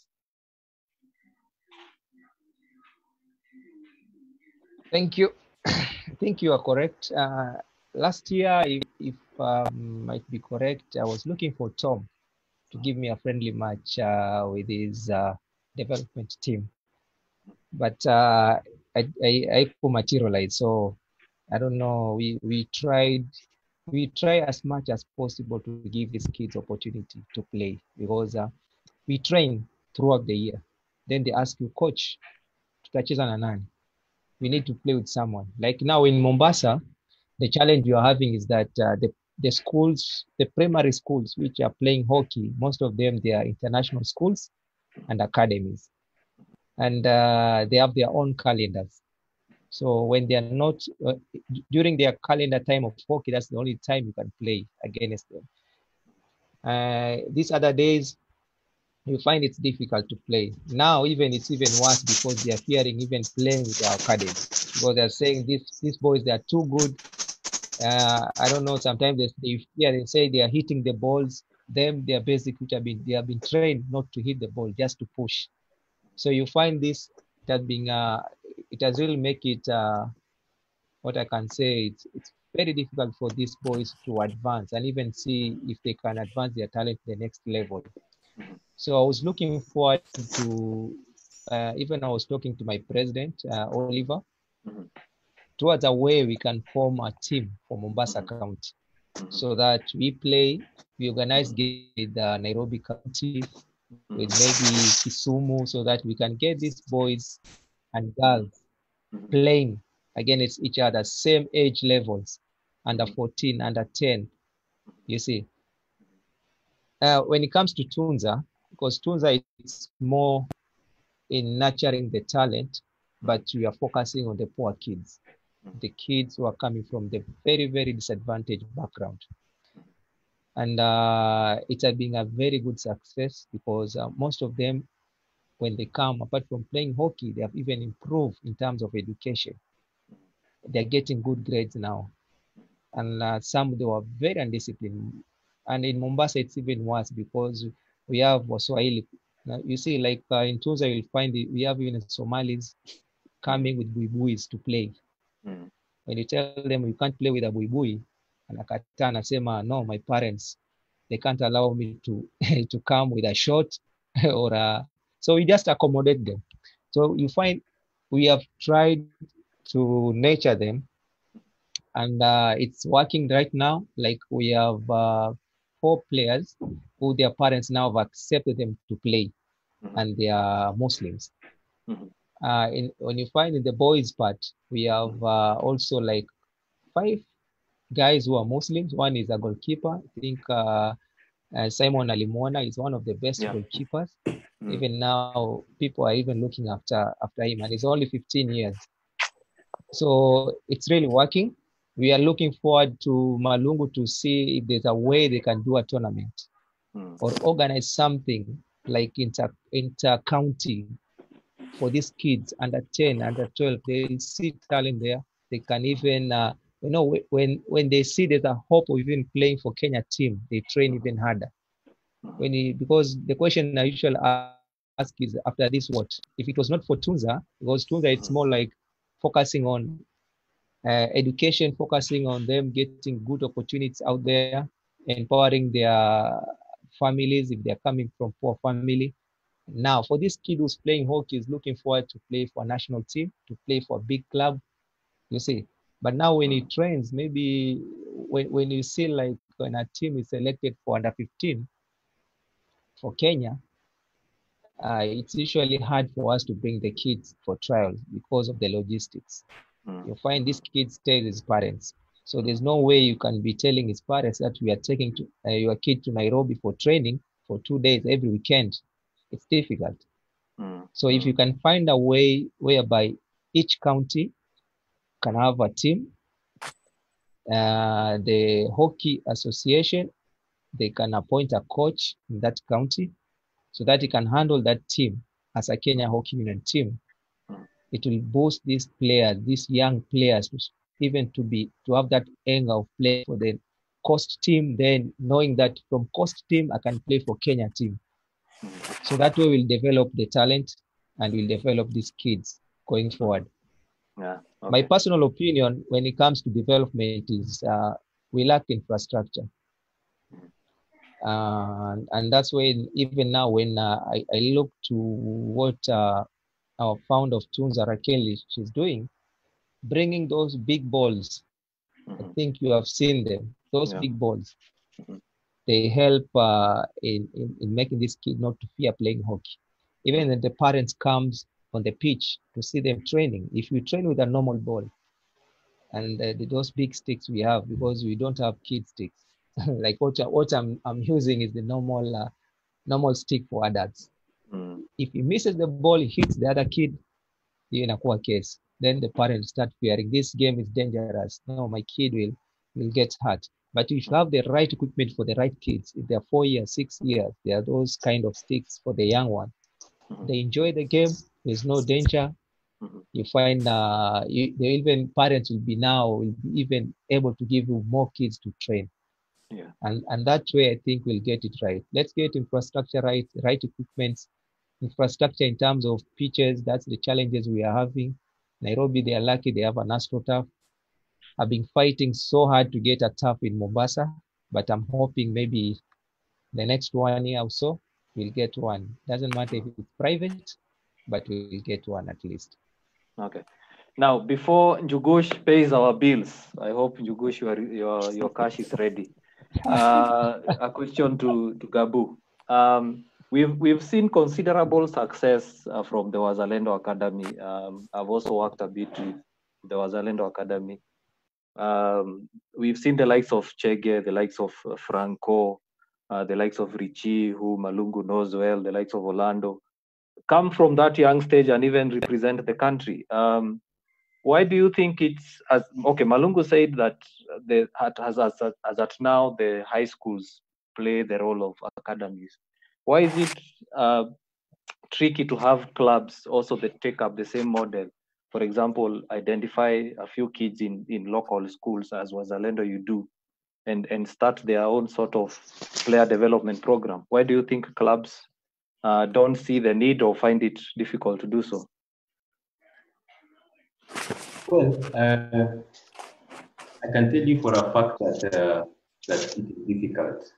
Thank you. I think you are correct. Last year, if might be correct, I was looking for Tom to give me a friendly match with his development team, but I could materialize. So I don't know. We try as much as possible to give these kids opportunity to play, because we train throughout the year. Then they ask you, coach, tutacheza na nani? We need to play with someone. Like now in Mombasa, the challenge you are having is that the schools, the primary schools which are playing hockey, most of them, they are international schools and academies. And they have their own calendars. So when they are not, during their calendar time of hockey, that's the only time you can play against them. These other days, you find it's difficult to play. Now, it's even worse because they are fearing even playing with our academy, because they're saying these boys, they are too good. I don't know, sometimes they fear, they say they are hitting the balls. They are basic, which they have been trained not to hit the ball, just to push. So you find this, it has really make it, what I can say, it's very difficult for these boys to advance and even see if they can advance their talent to the next level. So I was looking forward to, even I was talking to my president, Oliver, towards a way we can form a team for Mombasa County, so that we organize games with Nairobi County, with maybe Kisumu, so that we can get these boys and girls playing against each other, same age levels, under 14, under 10, you see. When it comes to Tunza, because Tunza is more in nurturing the talent, but we are focusing on the poor kids, the kids who are coming from the very, very disadvantaged background. And it has been a very good success, because most of them, when they come, apart from playing hockey, they have even improved in terms of education. They're getting good grades now. And some, they were very undisciplined. And in Mombasa, it's even worse, because we have Swahili. Now, you see, like in Tunza, you'll find we have even Somalis coming with buibuis to play. When you tell them you can't play with a buibui, anakataa, anasema, no, my parents, they can't allow me to to come with a short or so we just accommodate them. So you find we have tried to nurture them, and it's working right now. Like we have 4 players who their parents now have accepted them to play, and they are Muslims. When you find in the boys part, we have also like 5 guys who are Muslims. One is a goalkeeper. I think Simon Alimona is one of the best goalkeepers. Even now, people are even looking after him, and he's only 15 years. So it's really working. We are looking forward to Malungu to see if there's a way they can do a tournament or organize something like inter-county for these kids under 10, under 12. They see talent there. They can even, when they see there's a hope of even playing for Kenya team, they train even harder. Because the question I usually ask is, after this, what? If it was not for Tunza, because Tunza, it's more like focusing on education, focusing on them getting good opportunities out there, empowering their families if they're coming from poor family. Now, for this kid who's playing hockey, is looking forward to play for a national team, to play for a big club, you see. But now when he trains, maybe when you see like when a team is selected for under 15 for Kenya, it's usually hard for us to bring the kids for trials because of the logistics. You find these kids stay with his parents. So there's no way you can be telling his parents that we are taking your kid to Nairobi for training for 2 days every weekend. It's difficult. So if you can find a way whereby each county can have a team, the hockey association, they can appoint a coach in that county so that he can handle that team as a Kenya Hockey Union team. It will boost these players, these young players, even to have that anger of play for the coast team, then knowing that from coast team, I can play for Kenya team. So that way we'll develop the talent and we'll develop these kids going forward. Yeah. Okay. My personal opinion when it comes to development is we lack infrastructure. And that's when, even now, when I look to what our founder of Tunza, Raquel, she's doing, bringing those big balls. I think you have seen them, those big balls. They help in making this kid not to fear playing hockey. Even when the parents comes on the pitch to see them training, if you train with a normal ball and those big sticks we have, because we don't have kid sticks, like what I'm using is the normal stick for adults. If he misses the ball, he hits the other kid, in a case, then the parents start fearing this game is dangerous. No, my kid will get hurt. But if you have the right equipment for the right kids, if they're 4 years, 6 years, there are those kind of sticks for the young one. They enjoy the game. There's no danger. You find even parents will be even able to give you more kids to train. Yeah. And that way, I think we'll get it right. Let's get infrastructure right equipment, infrastructure in terms of pitches. That's the challenges we are having. Nairobi, they are lucky they have an AstroTurf. I've been fighting so hard to get a turf in Mombasa, but I'm hoping maybe the next 1 year or so, we'll get one. Doesn't matter if it's private, but we'll get one at least. Okay. Now, before Njugush pays our bills, I hope Njugush, your cash is ready. A question to Gabu. We've seen considerable success from the Wazalendo Academy. I've also worked a bit with the Wazalendo Academy. We've seen the likes of Chege, the likes of Franco, the likes of Richie, who Malungu knows well, the likes of Orlando, come from that young stage and even represent the country. Why do you think it's okay? Malungu said that as at now, the high schools play the role of academies. Why is it tricky to have clubs also that take up the same model? For example, identify a few kids in local schools, as Wazalendo you do, and start their own sort of player development program. Why do you think clubs don't see the need or find it difficult to do so? Well, I can tell you for a fact that it is difficult.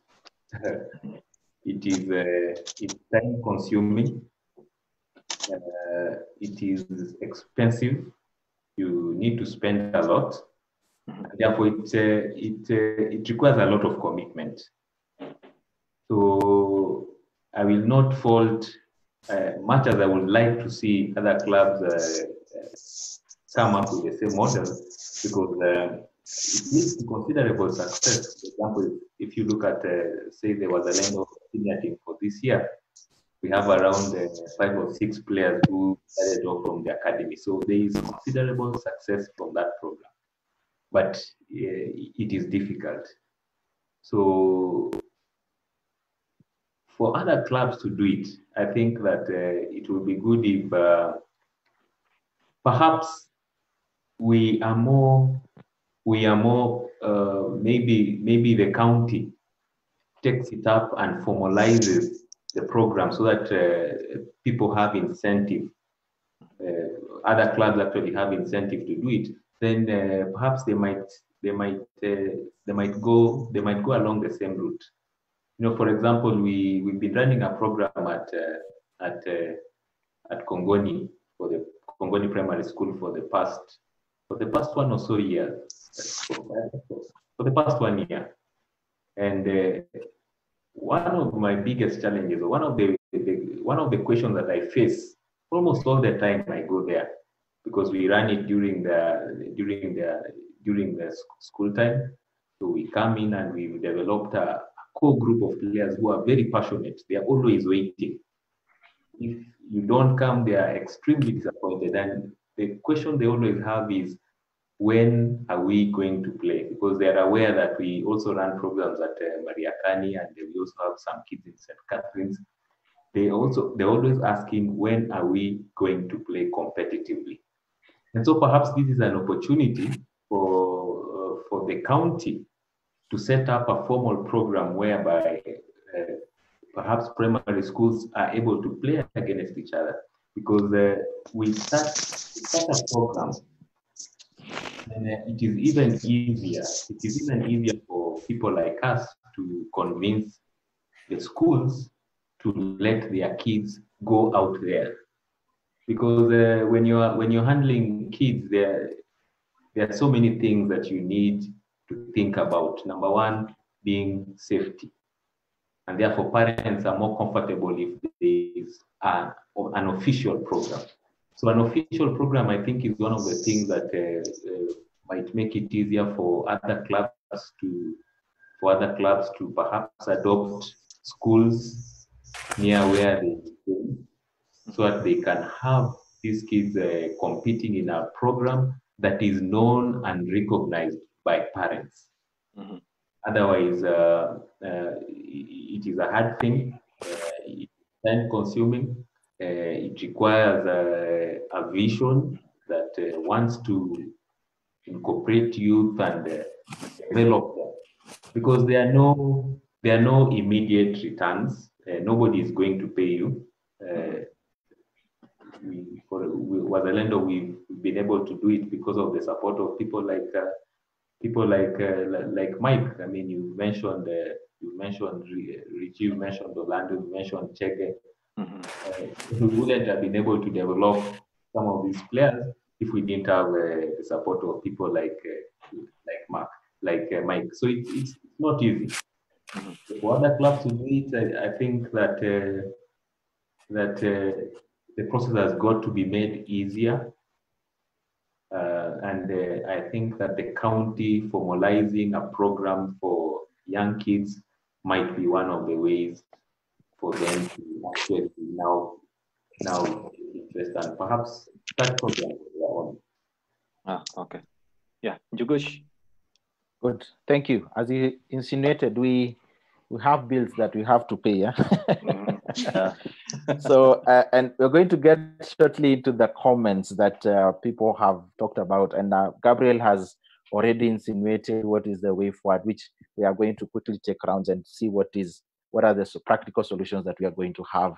It's time consuming. It is expensive. You need to spend a lot. Therefore, it requires a lot of commitment. So I will not fault, much as I would like to see other clubs come up with the same model, because it leads to considerable success. For example, if you look at, say, there was a Wazalendo senior team for this year, we have around 5 or 6 players who started off from the academy. So there is considerable success from that program. But it is difficult. So for other clubs to do it, I think that it will be good if perhaps we are more maybe the county takes it up and formalizes the program so that people have incentive. Other clubs actually have incentive to do it. Then perhaps they might go along the same route. You know, for example, we've been running a program at Kongoni, for the Kongoni Primary School for the past 1 or so years. For the past 1 year, and one of my biggest challenges, one one of the questions that I face almost all the time I go there, because we run it during the school time. So we come in and we've developed a core group of players who are very passionate. They are always waiting. If you don't come, they are extremely disappointed. And the question they always have is, when are we going to play? Because they are aware that we also run programs at Mariakani, and we also have some kids in St. Catherine's. They're always asking, when are we going to play competitively? And so perhaps this is an opportunity for the county to set up a formal program whereby perhaps primary schools are able to play against each other, because we start a program, and it is even easier. It is even easier for people like us to convince the schools to let their kids go out there, because when you're handling kids, there are so many things that you need to think about. Number one being safety. And therefore, parents are more comfortable if there is an official program. So an official program, I think, is one of the things that might make it easier for other clubs to perhaps adopt schools near where they stay, so that they can have these kids competing in a program that is known and recognized by parents. Mm-hmm. Otherwise, it is a hard thing. It's time-consuming. It requires a vision that wants to incorporate youth and develop them, because there are no immediate returns. Nobody is going to pay you. Wazalendo, we've been able to do it because of the support of people like Mike. I mean, you mentioned Richie, you mentioned Orlando, you mentioned Chege. We wouldn't have been able to develop some of these players if we didn't have the support of people like Mike. So it's not easy. For other clubs to do it, I think that the process has got to be made easier. And I think that the county formalizing a program for young kids might be one of the ways for them to actually now interest and perhaps start programs of their own. Okay. Yeah, Jugush. Good. Thank you. As you insinuated, we have bills that we have to pay. Yeah. So, and we're going to get shortly into the comments that people have talked about, and Gabriel has already insinuated what is the way forward, which we are going to quickly take rounds and see what are the practical solutions that we are going to have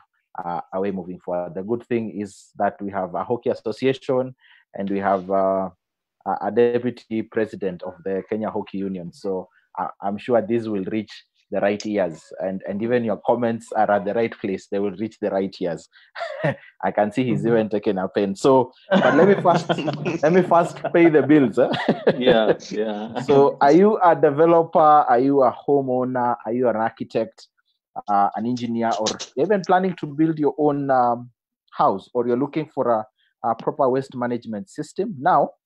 away moving forward. The good thing is that we have a hockey association, and we have a deputy president of the Kenya Hockey Union. So I'm sure this will reach the right ears, and even your comments are at the right place. They will reach the right ears. I can see he's even taking a pen. So, but let me first pay the bills. Yeah. So, are you a developer? Are you a homeowner? Are you an architect, an engineer, or even planning to build your own house, or you're looking for a proper waste management system? Now,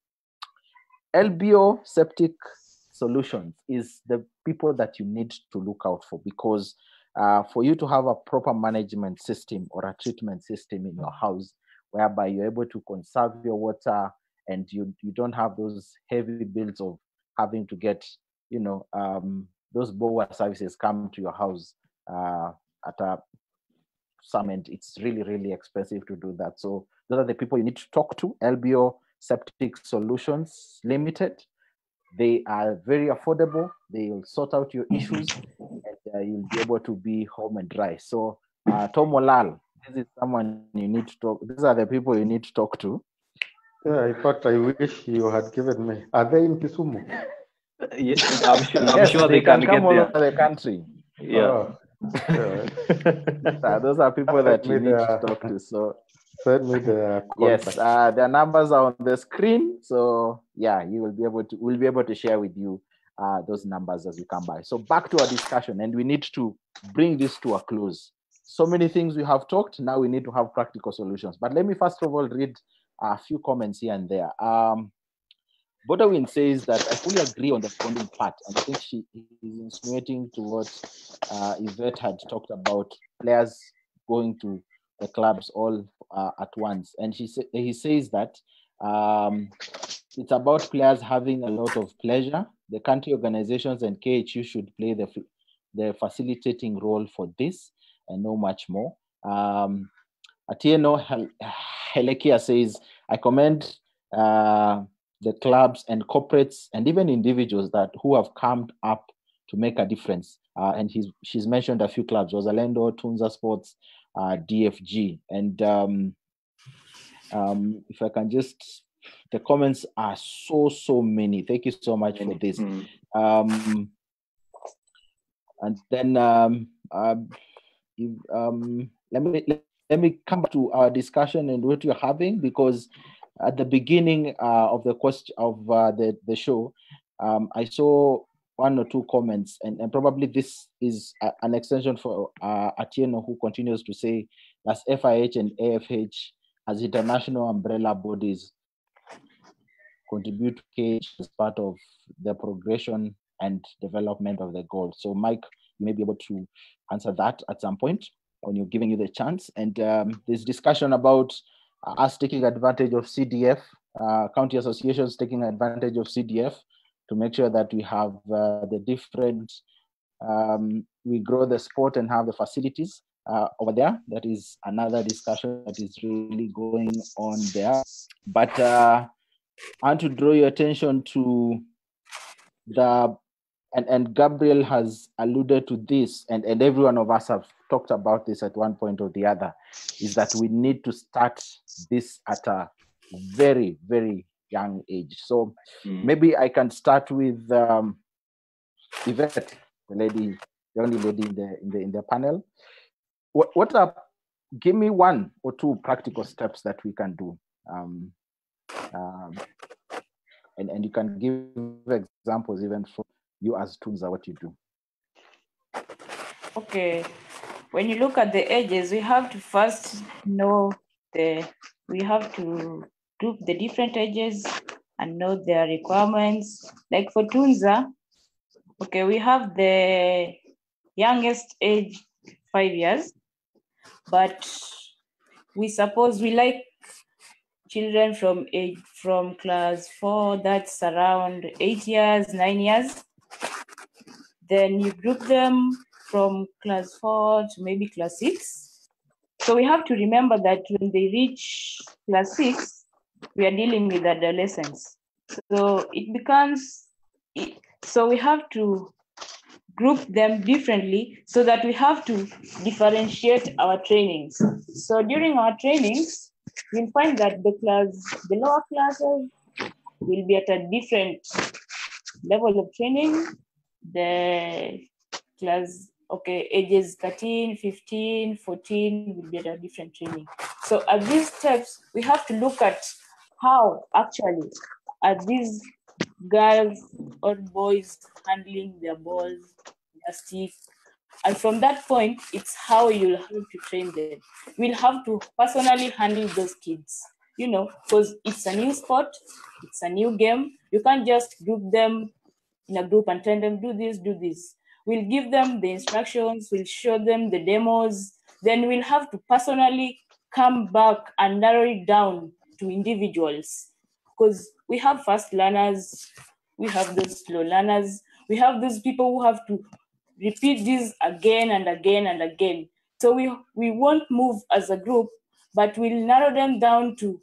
LBO Septic Solutions is the people that you need to look out for, because for you to have a proper management system or a treatment system in your house, whereby you're able to conserve your water and you don't have those heavy bills of having to get, those boreware services come to your house at a summit. It's really, really expensive to do that. So those are the people you need to talk to. LBO Septic Solutions Limited. They are very affordable. They will sort out your issues, and you'll be able to be home and dry. So, Tom Olal, this is someone you need to talk. These are the people you need to talk to. Yeah, in fact, I wish you had given me. Are they in Kisumu? Yes, I'm sure they can come all over the country. Yeah. Those are people that you need to talk to. So send me the contact. Yes, their numbers are on the screen. So yeah, we'll be able to share with you those numbers as we come by. So back to our discussion, and we need to bring this to a close. so many things we have talked. Now we need to have practical solutions. But let me first of all read a few comments here and there. Bodawin says that I fully agree on the funding part, and I think she is insinuating to what Yvette had talked about, players going to the clubs all at once. And he says that it's about players having a lot of pleasure. The country organizations and KHU should play the facilitating role for this and no much more. Atieno Helekia says, I commend the clubs and corporates and even individuals who have come up to make a difference. And she's mentioned a few clubs, Rosalendo, Tunza Sports, DFG. And if I can just, the comments are so many. Thank you so much for this. And then let me come back to our discussion and what you're having, because at the beginning of the question of the show, I saw one or two comments, and probably this is an extension for Atieno, who continues to say that FIH and AFH as international umbrella bodies contribute to KH as part of the progression and development of the goal. So Mike, you may be able to answer that at some point when you're giving you the chance. And there's discussion about us taking advantage of CDF, county associations taking advantage of CDF to make sure that we have the different, we grow the sport and have the facilities over there. That is another discussion that is really going on there. But I want to draw your attention to and Gabriel has alluded to this, and every one of us have talked about this at one point or the other, is that we need to start this at a very, very young age. So maybe I can start with Yvette, the only lady in the panel. What are, give me one or two practical steps that we can do. And you can give examples even for you as Tunza, what you do. Okay, when you look at the ages, we have to first know we have to group the different ages and know their requirements. Like for Tunza, okay, we have the youngest age 5 years, but we suppose we like children from class 4, that's around 8 years, 9 years. Then you group them from class 4 to maybe class 6. So we have to remember that when they reach class 6, we are dealing with adolescents. So so we have to group them differently so that we have to differentiate our trainings. So during our trainings, you'll find that the lower classes will be at a different level of training. The class, ages 13, 15, 14 will be at a different training. So at these steps, we have to look at how actually are these girls or boys handling their balls, their sticks. And from that point, it's how you'll have to train them. We'll have to personally handle those kids, because it's a new sport, it's a new game. You can't just group them in a group and tell them, do this, do this. We'll give them the instructions, we'll show them the demos, then we'll have to personally come back and narrow it down to individuals. Because we have fast learners, we have those slow learners, we have those people who have to repeat this again and again and again. So we won't move as a group, but we'll narrow them down to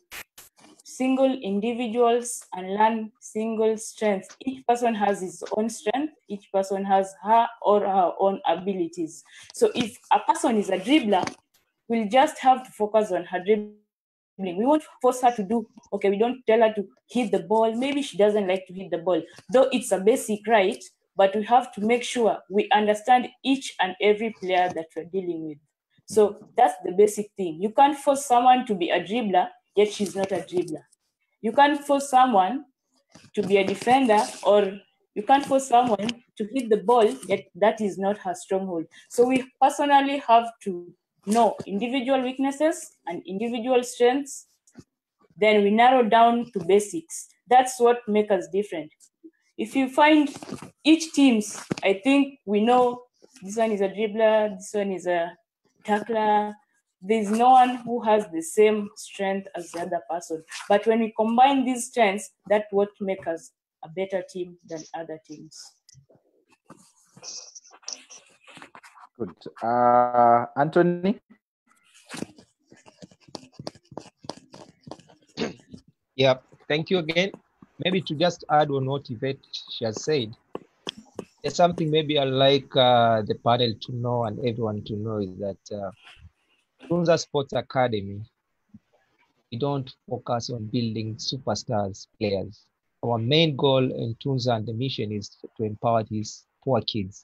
single individuals and learn single strengths. Each person has his own strength. Each person has her or her own abilities. So if a person is a dribbler, we'll just have to focus on her dribbling. We won't force her to do, we don't tell her to hit the ball. Maybe she doesn't like to hit the ball, though it's a basic right, but we have to make sure we understand each and every player that we're dealing with. So that's the basic thing. You can't force someone to be a dribbler, yet she's not a dribbler. You can't force someone to be a defender, or you can't force someone to hit the ball, yet that is not her stronghold. So we personally have to know individual weaknesses and individual strengths. Then we narrow down to basics. That's what makes us different. If you find each teams, I think we know this one is a dribbler, this one is a tackler. There's no one who has the same strength as the other person. But when we combine these strengths, that's what makes us a better team than other teams. Good. Anthony? Yeah, thank you again. Maybe to just add on what Yvette she has said, there's something maybe I like the panel to know and everyone to know is that Tunza Sports Academy, we don't focus on building superstars players. Our main goal in Tunza and the mission is to empower these poor kids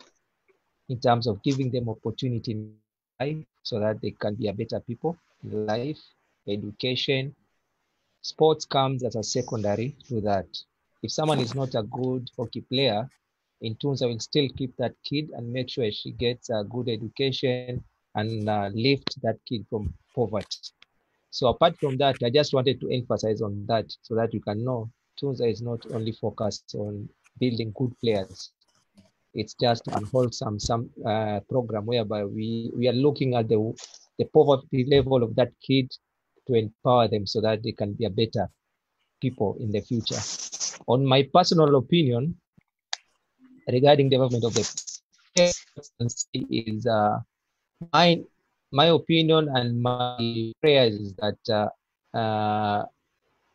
in terms of giving them opportunity in life so that they can be a better people in life, education. Sports comes as a secondary to that. If someone is not a good hockey player, in Tunza will still keep that kid and make sure she gets a good education and lift that kid from poverty. So apart from that, I just wanted to emphasize on that so that you can know Tunza is not only focused on building good players. It's just an wholesome program whereby we are looking at the poverty level of that kid to empower them so that they can be a better people in the future. On my personal opinion regarding development of the is my opinion and my prayers is that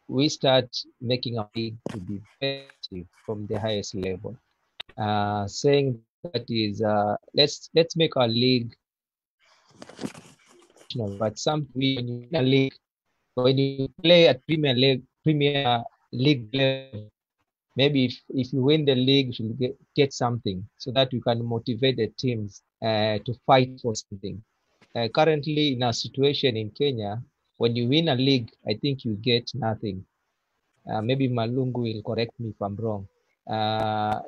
we start making a league to be effective from the highest level. Saying that is let's make our league, but when you play at Premier League level, maybe if you win the league, you should get something so that you can motivate the teams to fight for something. Currently, in our situation in Kenya, when you win a league, I think you get nothing. Maybe Malungu will correct me if I'm wrong.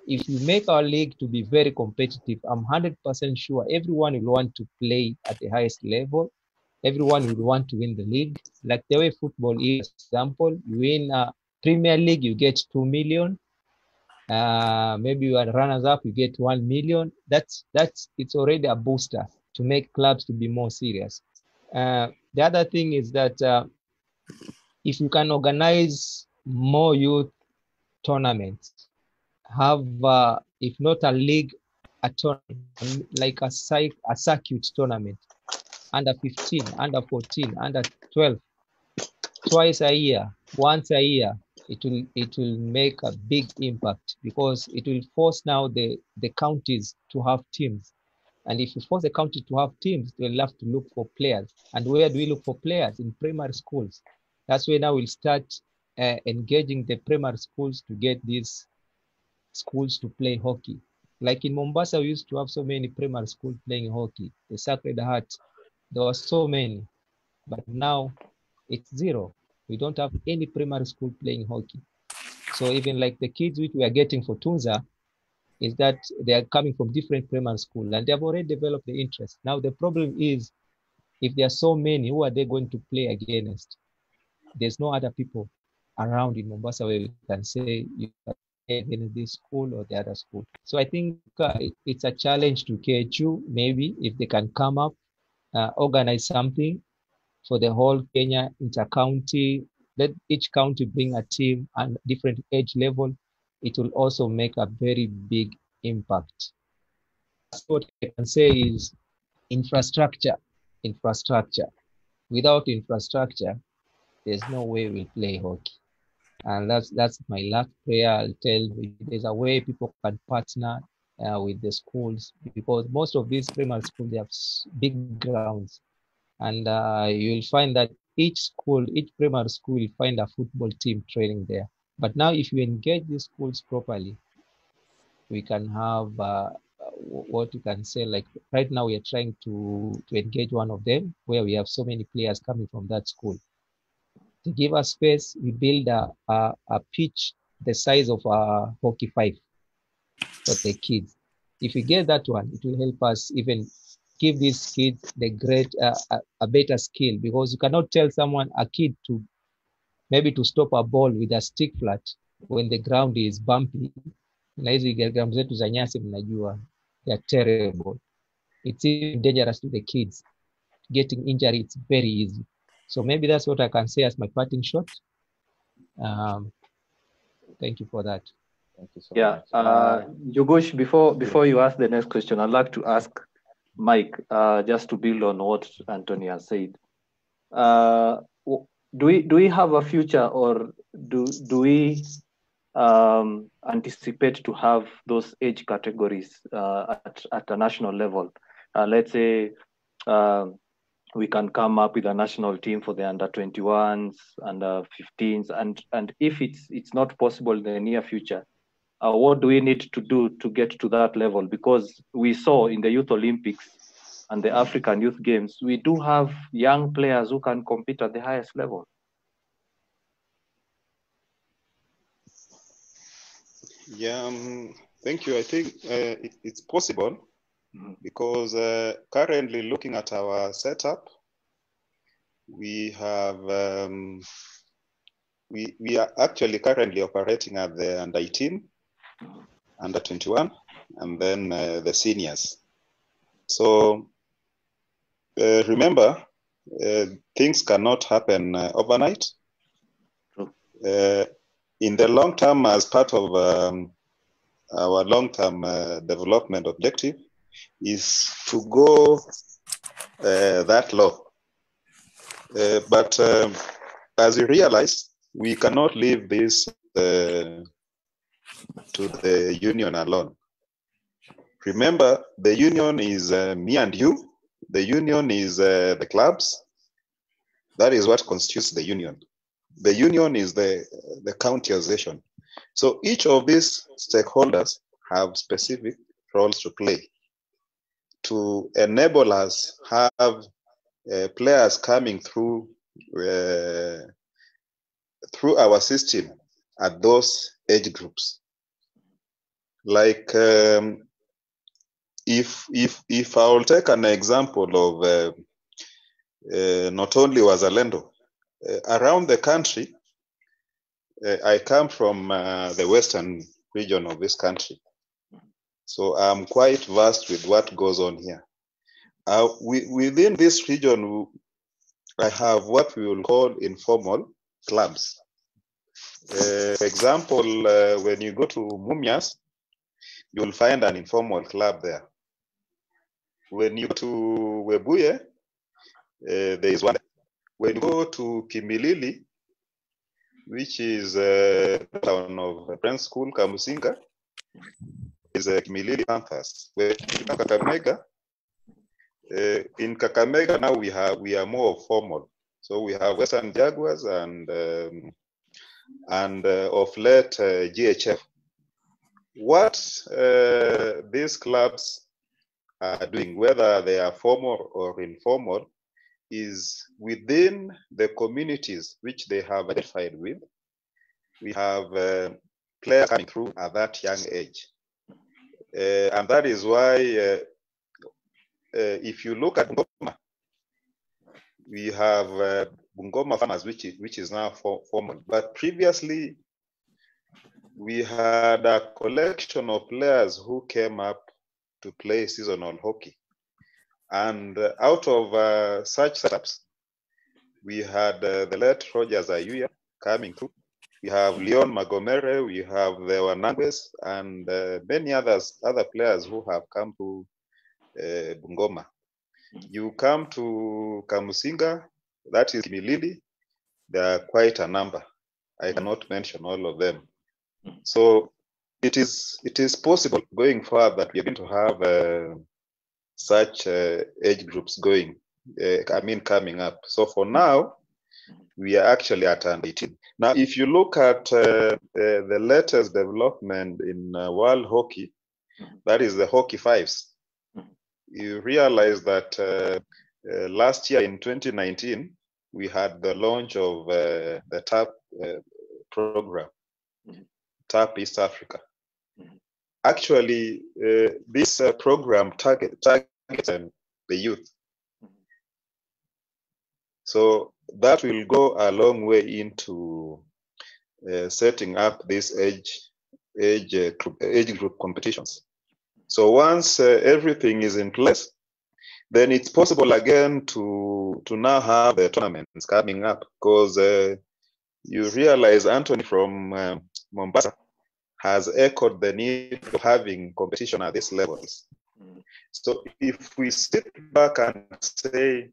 If you make our league to be very competitive, I'm 100% sure everyone will want to play at the highest level. Everyone will want to win the league. Like the way football is, for example, you win a Premier League, you get 2 million. Maybe you are runners up, you get 1 million. It's already a booster to make clubs to be more serious. The other thing is that if you can organize more youth tournaments, have if not a league, a tournament like a circuit tournament, under 15, under 14, under 12, twice a year, once a year, it will make a big impact because it will force now the counties to have teams. And if you force the county to have teams, they'll have to look for players. And where do we look for players? In primary schools. That's where now we'll start engaging the primary schools to get these schools to play hockey. Like in Mombasa, we used to have so many primary schools playing hockey. The Sacred Heart, there were so many. But now it's zero. We don't have any primary school playing hockey. So even like the kids which we are getting for Tunza, is that they are coming from different primary schools and they have already developed the interest. Now the problem is, if there are so many, who are they going to play against? There's no other people around in Mombasa where you can say you can play against this school or the other school. So I think it's a challenge to KHU, maybe if they can come up, organize something for the whole Kenya inter-county, let each county bring a team and different age level. It will also make a very big impact. That's what I can say is infrastructure. Without infrastructure, there's no way we'll play hockey. And that's my last prayer. I'll tell you, there's a way people can partner with the schools, because most of these primary schools, they have big grounds. And you'll find that each primary school will find a football team training there. But now if you engage these schools properly, we can have what you can say, like right now we are trying to engage one of them where we have so many players coming from that school. To give us space, we build a pitch the size of a hockey 5 for the kids. If we get that one, it will help us even give these kids the a better skill, because you cannot tell a kid to maybe to stop a ball with a stick flat when the ground is bumpy. Na hizi ground zetu za nyasi mnajua, they are terrible. It's even dangerous to the kids. Getting injury, it's very easy. So maybe that's what I can say as my parting shot. Thank you for that. Thank you so much. Jogosh, before you ask the next question, I'd like to ask Mike, just to build on what Anthony has said. Do we have a future, or do we anticipate to have those age categories at a national level? Let's say we can come up with a national team for the under 21s, under 15s, and if it's not possible in the near future, what do we need to do to get to that level? Because we saw in the Youth Olympics and the African Youth Games, we do have young players who can compete at the highest level. Yeah, thank you. I think it's possible, because currently, looking at our setup, we have we are actually currently operating at the under 18, under 21, and then the seniors. So remember, things cannot happen overnight. In the long term, as part of our long-term development objective, is to go that low. But as we realize, we cannot leave this to the union alone. Remember, the union is me and you. The union is the clubs. That is what constitutes the union. The union is the county association. So each of these stakeholders have specific roles to play to enable us have players coming through our system at those age groups. Like if I will take an example of not only Wazalendo, around the country, I come from the western region of this country, so I'm quite versed with what goes on here. Within this region, I have what we will call informal clubs. For example, when you go to Mumias, you will find an informal club there. When you go to Webuye, there is one. When you go to Kimilili, which is the town of Friends School, Kamusinga, is Kimilili Panthers. When you go to Kakamega, in Kakamega now we are more formal. So we have Western Jaguars and of late GHF. What these clubs are doing, whether they are formal or informal, is within the communities which they have identified with, we have players coming through at that young age. And that is why if you look at Bungoma, we have Bungoma Farmers, which is now formal. But previously, we had a collection of players who came up to play seasonal hockey. And out of such setups, we had the late Rogers Ayuya coming through. We have Leon Magomere, we have the Wanangwes, and many other players who have come to Bungoma. You come to Kamusinga, that is Kimilili, there are quite a number. I cannot mention all of them. So it is possible going forward that we are going to have such age groups going, coming up. So for now, we are actually at under 18. Now, if you look at the latest development in world hockey, that is the Hockey Fives, you realize that last year in 2019, we had the launch of the TAP program, TAP East Africa. Actually, this program targets the youth. So that will go a long way into setting up these age group competitions. So once everything is in place, then it's possible again to now have the tournaments coming up, because you realize Anthony from Mombasa has echoed the need of having competition at these levels. So if we sit back and say,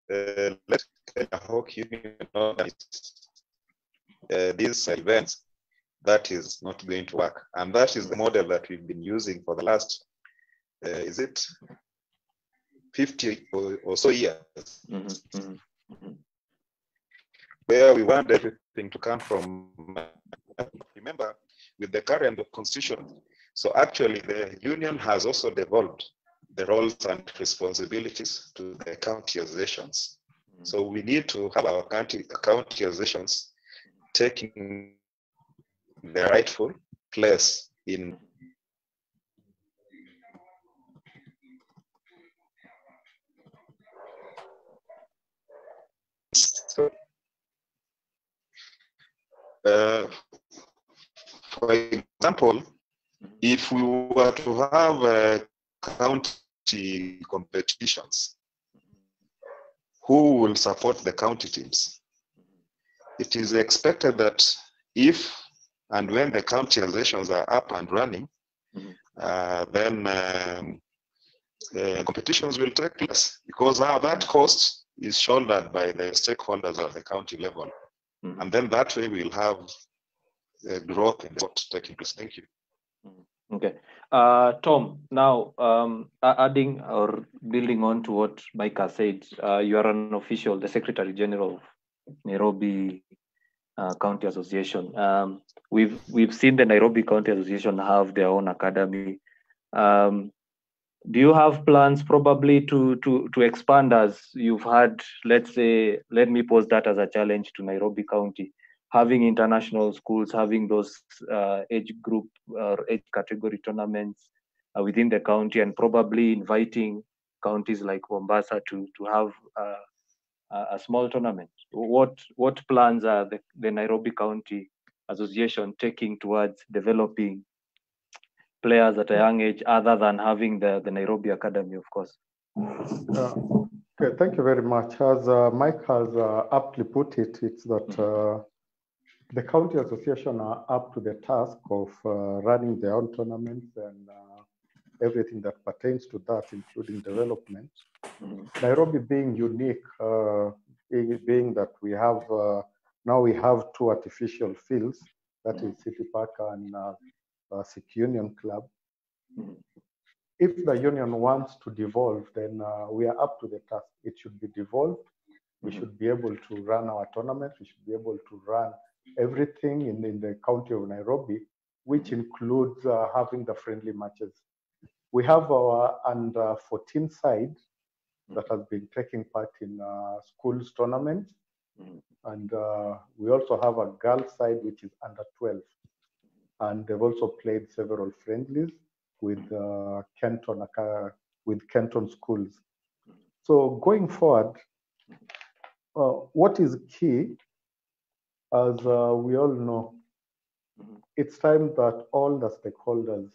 let Kenya Hockey Union organize these events, that is not going to work. And that is the model that we've been using for the last, is it 50 or so years, where we want everything to come from, remember, with the current constitution. So actually the union has also devolved the roles and responsibilities to the county associations. So we need to have our county associations taking the rightful place in for example, if we were to have county competitions, who will support the county teams? It is expected that if and when the county associations are up and running, then competitions will take place, because now that cost is shouldered by the stakeholders at the county level. And then that way we'll have growth in sport taking place. Thank you. Okay. Tom, now adding or building on to what Mike has said, you are an official, the Secretary General of Nairobi County Association. We've seen the Nairobi County Association have their own academy. Do you have plans probably to expand, as you've had, let's say, let me pose that as a challenge to Nairobi County, having international schools, having those age group or age category tournaments within the county, and probably inviting counties like Mombasa to have a small tournament? What plans are the Nairobi County Association taking towards developing players at a young age, other than having the Nairobi Academy, of course? Okay, thank you very much. As Mike has aptly put it, it's that the county association are up to the task of running their own tournaments and everything that pertains to that, including development. Nairobi being unique, being that we have now we have two artificial fields, that is City Park and Sikh Union Club. If the union wants to devolve, then we are up to the task. It should be devolved. We should be able to run our tournaments. We should be able to run everything in the county of Nairobi, which includes having the friendly matches. We have our under 14 side that has been taking part in schools tournaments. And we also have a girls side, which is under 12. And they've also played several friendlies with Kenton schools. So going forward, what is key, as we all know, it's time that all the stakeholders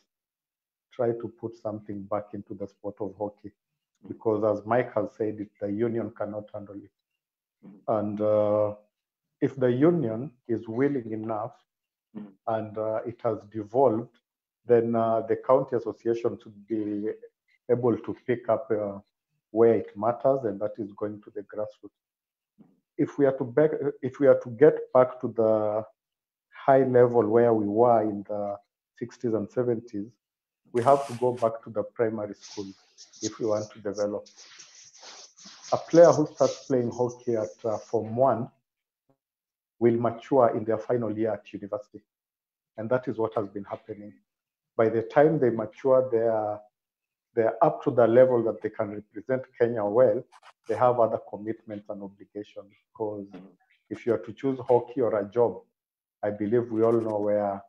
try to put something back into the sport of hockey, because as Mike has said, the union cannot handle it. And if the union is willing enough and it has devolved, then the county association should be able to pick up where it matters, and that is going to the grassroots. If we are to get back to the high level where we were in the 60s and 70s, we have to go back to the primary school if we want to develop. A player who starts playing hockey at Form 1 will mature in their final year at university. And that is what has been happening. By the time they mature, they're up to the level that they can represent Kenya well. They have other commitments and obligations, because if you are to choose hockey or a job, I believe we all know where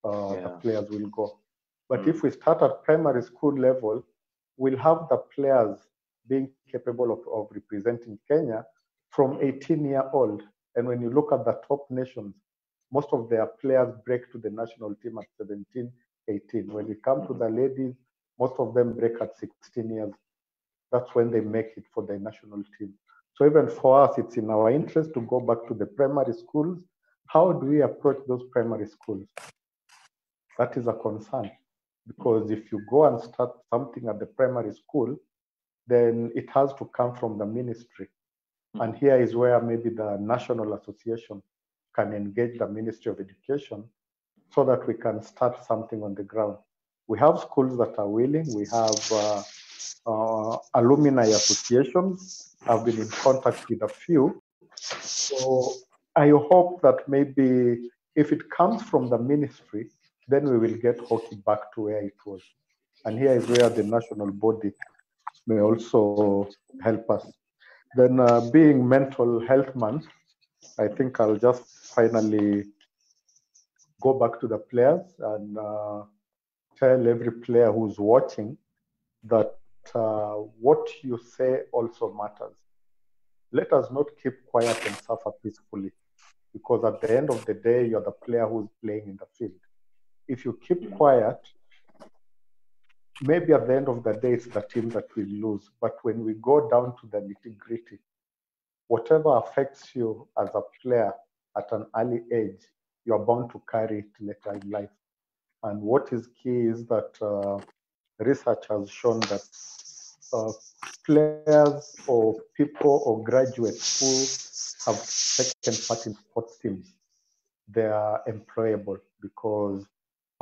the players will go. But if we start at primary school level, we'll have the players being capable of representing Kenya from 18-year-old. And when you look at the top nations, most of their players break to the national team at 17, 18. When we come to the ladies, most of them break at 16 years. That's when they make it for the national team. So even for us, it's in our interest to go back to the primary schools. How do we approach those primary schools? That is a concern, because if you go and start something at the primary school, then it has to come from the ministry. And here is where maybe the National Association can engage the Ministry of Education so that we can start something on the ground. We have schools that are willing. We have alumni associations. I've been in contact with a few. So I hope that maybe if it comes from the ministry, then we will get hockey back to where it was. And here is where the national body may also help us. Then being Mental Health Month, I think I'll just finally go back to the players and tell every player who's watching that what you say also matters. Let us not keep quiet and suffer peacefully, because at the end of the day, you're the player who's playing in the field. If you keep quiet, maybe at the end of the day, it's the team that will lose. But when we go down to the nitty-gritty, whatever affects you as a player at an early age, you're bound to carry it later in life. And what is key is that research has shown that players or people or graduates who have taken part in sports teams, they are employable because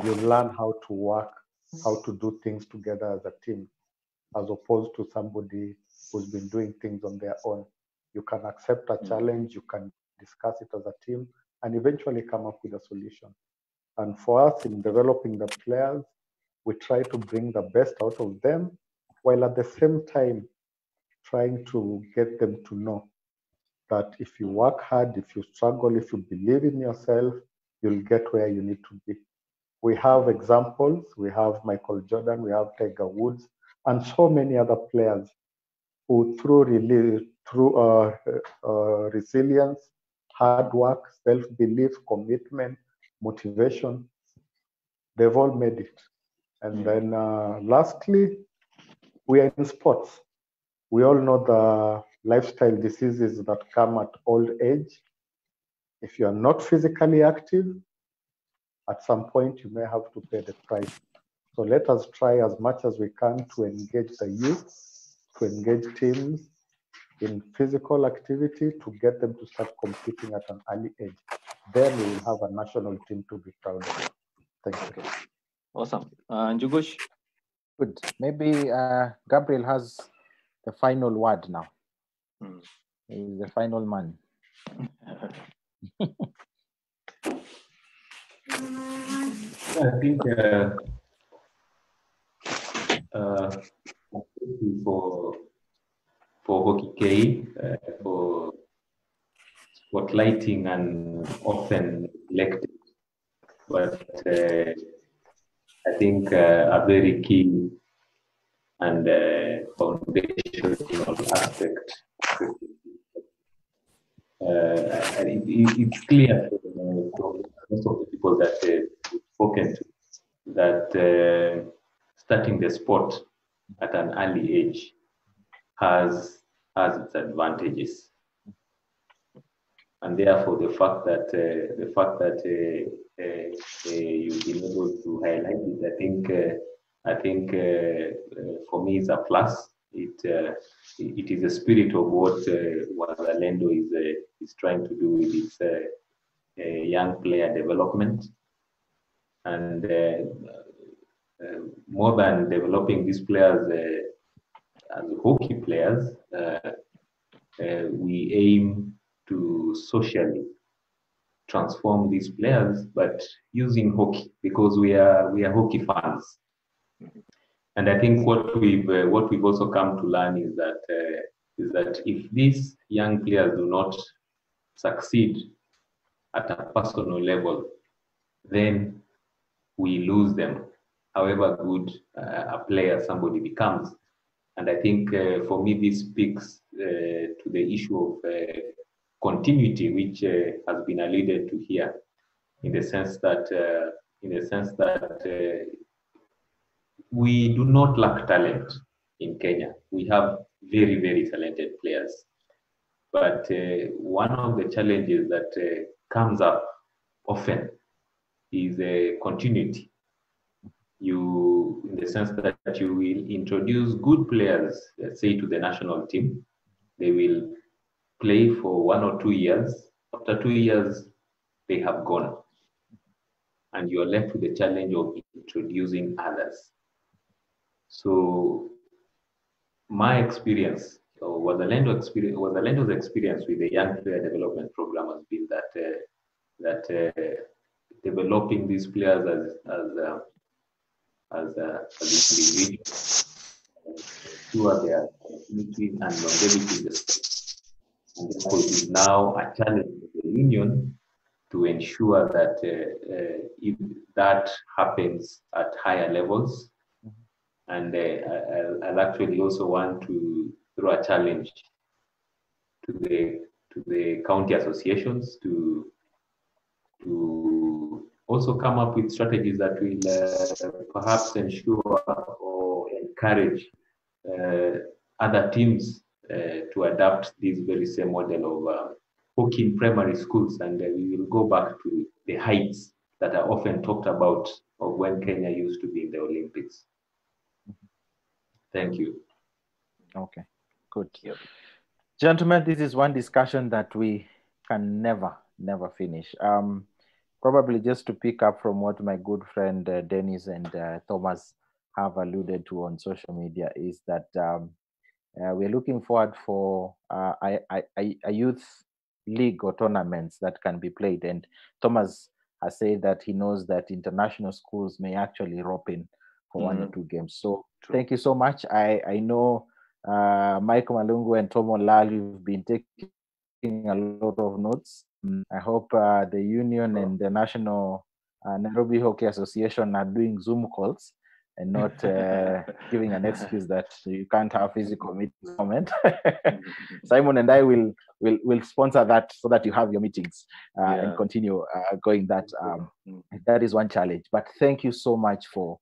you learn how to work, how to do things together as a team, as opposed to somebody who's been doing things on their own. You can accept a challenge, you can discuss it as a team, and eventually come up with a solution. And for us in developing the players, we try to bring the best out of them, while at the same time trying to get them to know that if you work hard, if you struggle, if you believe in yourself, you'll get where you need to be. We have examples. We have Michael Jordan, we have Tiger Woods, and so many other players who through resilience, hard work, self-belief, commitment, motivation, they've all made it. And then lastly, we are in sports. We all know the lifestyle diseases that come at old age. If you are not physically active, at some point you may have to pay the price. So let us try as much as we can to engage the youth, to engage teams in physical activity, to get them to start competing at an early age. Then we will have a national team to be proud of. Thank you. Awesome. Njugush? Good. Maybe Gabriel has the final word now. He's the final man. I think for HockeyKE for spotlighting and often neglected, but I think a very key and foundational aspect. It's clear from most of the people that we've spoken to that starting the sport at an early age has its advantages, and therefore the fact that you've been able to highlight it, I think for me is a plus. It is a spirit of what Wazalendo is trying to do with its young player development, and more than developing these players as hockey players, we aim to socially transform these players, but using hockey, because we are hockey fans. And I think what we've also come to learn is that if these young players do not succeed at a personal level, then we lose them, however good a player somebody becomes. And I think for me, this speaks to the issue of continuity, which has been alluded to here, in the sense that we do not lack talent in Kenya. We have very, very talented players. But one of the challenges that comes up often is continuity. In the sense that you will introduce good players, let's say, to the national team. They will play for 1 or 2 years. After 2 years, they have gone. And you're left with the challenge of introducing others. So my experience, or Wazalendo's experience with the Young Player Development Program has been that developing these players as individuals, ensure their continuity and longevity in the sport. And therefore, it is now a challenge for the union to ensure that if that happens at higher levels. And I'll actually also want to throw a challenge to the county associations to also come up with strategies that will perhaps ensure or encourage other teams to adapt this very same model of hockey in primary schools. And we will go back to the heights that are often talked about of when Kenya used to be in the Olympics. Thank you. Okay, good. Yep. Gentlemen, this is one discussion that we can never finish. Probably just to pick up from what my good friend Dennis and Thomas have alluded to on social media is that we're looking forward for a youth league or tournaments that can be played. And Thomas has said that he knows that international schools may actually rope in for 1 or 2 games. So thank you so much. I know Mike Malungu and Tomo Lal, you've been taking a lot of notes. I hope the union and the National Nairobi Hockey Association are doing Zoom calls and not giving an excuse that you can't have physical meetings. Simon and I will sponsor that so that you have your meetings and continue going that. That is one challenge. But thank you so much for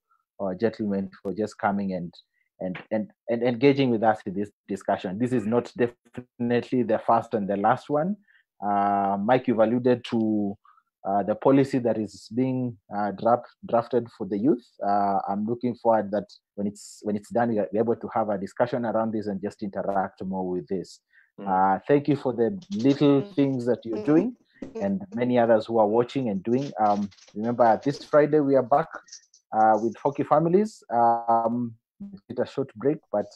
gentlemen for just coming and engaging with us in this discussion. This is not definitely the first and the last one. Mike, you've alluded to the policy that is being drafted for the youth. I'm looking forward that when it's done, we're able to have a discussion around this and just interact more with this. Thank you for the little things that you're doing and many others who are watching and doing. Remember, this Friday we are back with Hockey Families. It's a short break, but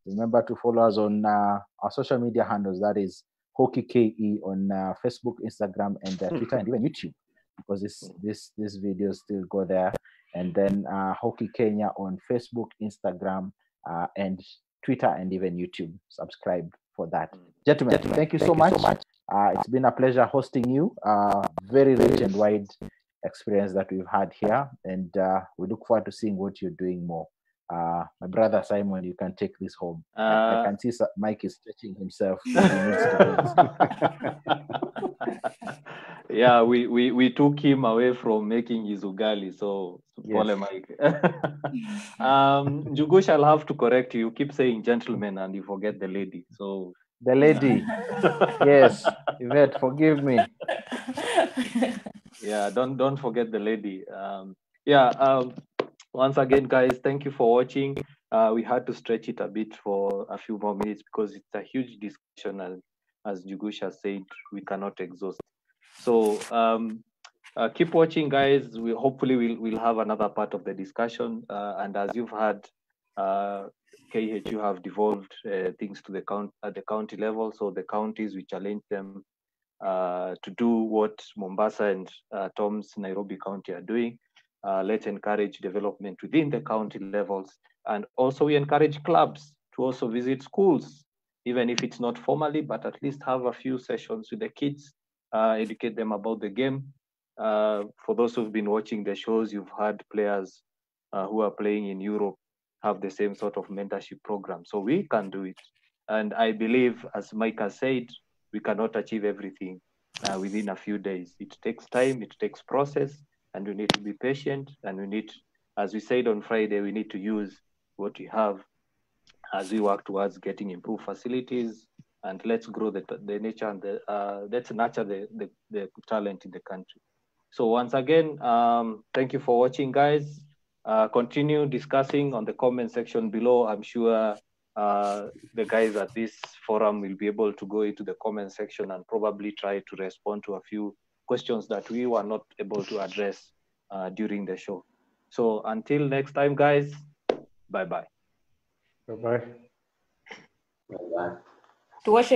remember to follow us on our social media handles. That is HockeyKE on Facebook, Instagram, and Twitter, and even YouTube, because this videos still go there. And then Hockey Kenya on Facebook, Instagram, and Twitter, and even YouTube. Subscribe for that. Gentlemen, thank you so much. It's been a pleasure hosting you. Very rich and wide experience that we've had here, and we look forward to seeing what you're doing more. My brother Simon, you can take this home. I can see Mike is stretching himself. Yeah, we took him away from making his ugali, so yes. Mike. Jugush, I'll have to correct you. You keep saying gentlemen and you forget the lady. So the lady. Yes, Yvette, forgive me. Yeah, don't forget the lady. Once again, guys, thank you for watching. We had to stretch it a bit for a few more minutes because it's a huge discussion, and as Jugush has said, we cannot exhaust. So keep watching, guys. We'll have another part of the discussion. And as you've heard, KHU have devolved things to at the county level. So the counties, we challenge them to do what Mombasa and Tom's Nairobi County are doing. Let's encourage development within the county levels. And also we encourage clubs to also visit schools, even if it's not formally, but at least have a few sessions with the kids, educate them about the game. For those who've been watching the shows, you've had players who are playing in Europe have the same sort of mentorship program. So we can do it. And I believe, as Mike has said, we cannot achieve everything within a few days. It takes time, it takes process, and we need to be patient. And we need, as we said on Friday, we need to use what we have as we work towards getting improved facilities. And let's grow the nature and let's nurture the talent in the country. So once again, thank you for watching, guys. Continue discussing on the comment section below. I'm sure the guys at this forum will be able to go into the comment section and probably try to respond to a few questions that we were not able to address during the show. So until next time, guys, bye-bye. Bye-bye. Bye-bye. To watch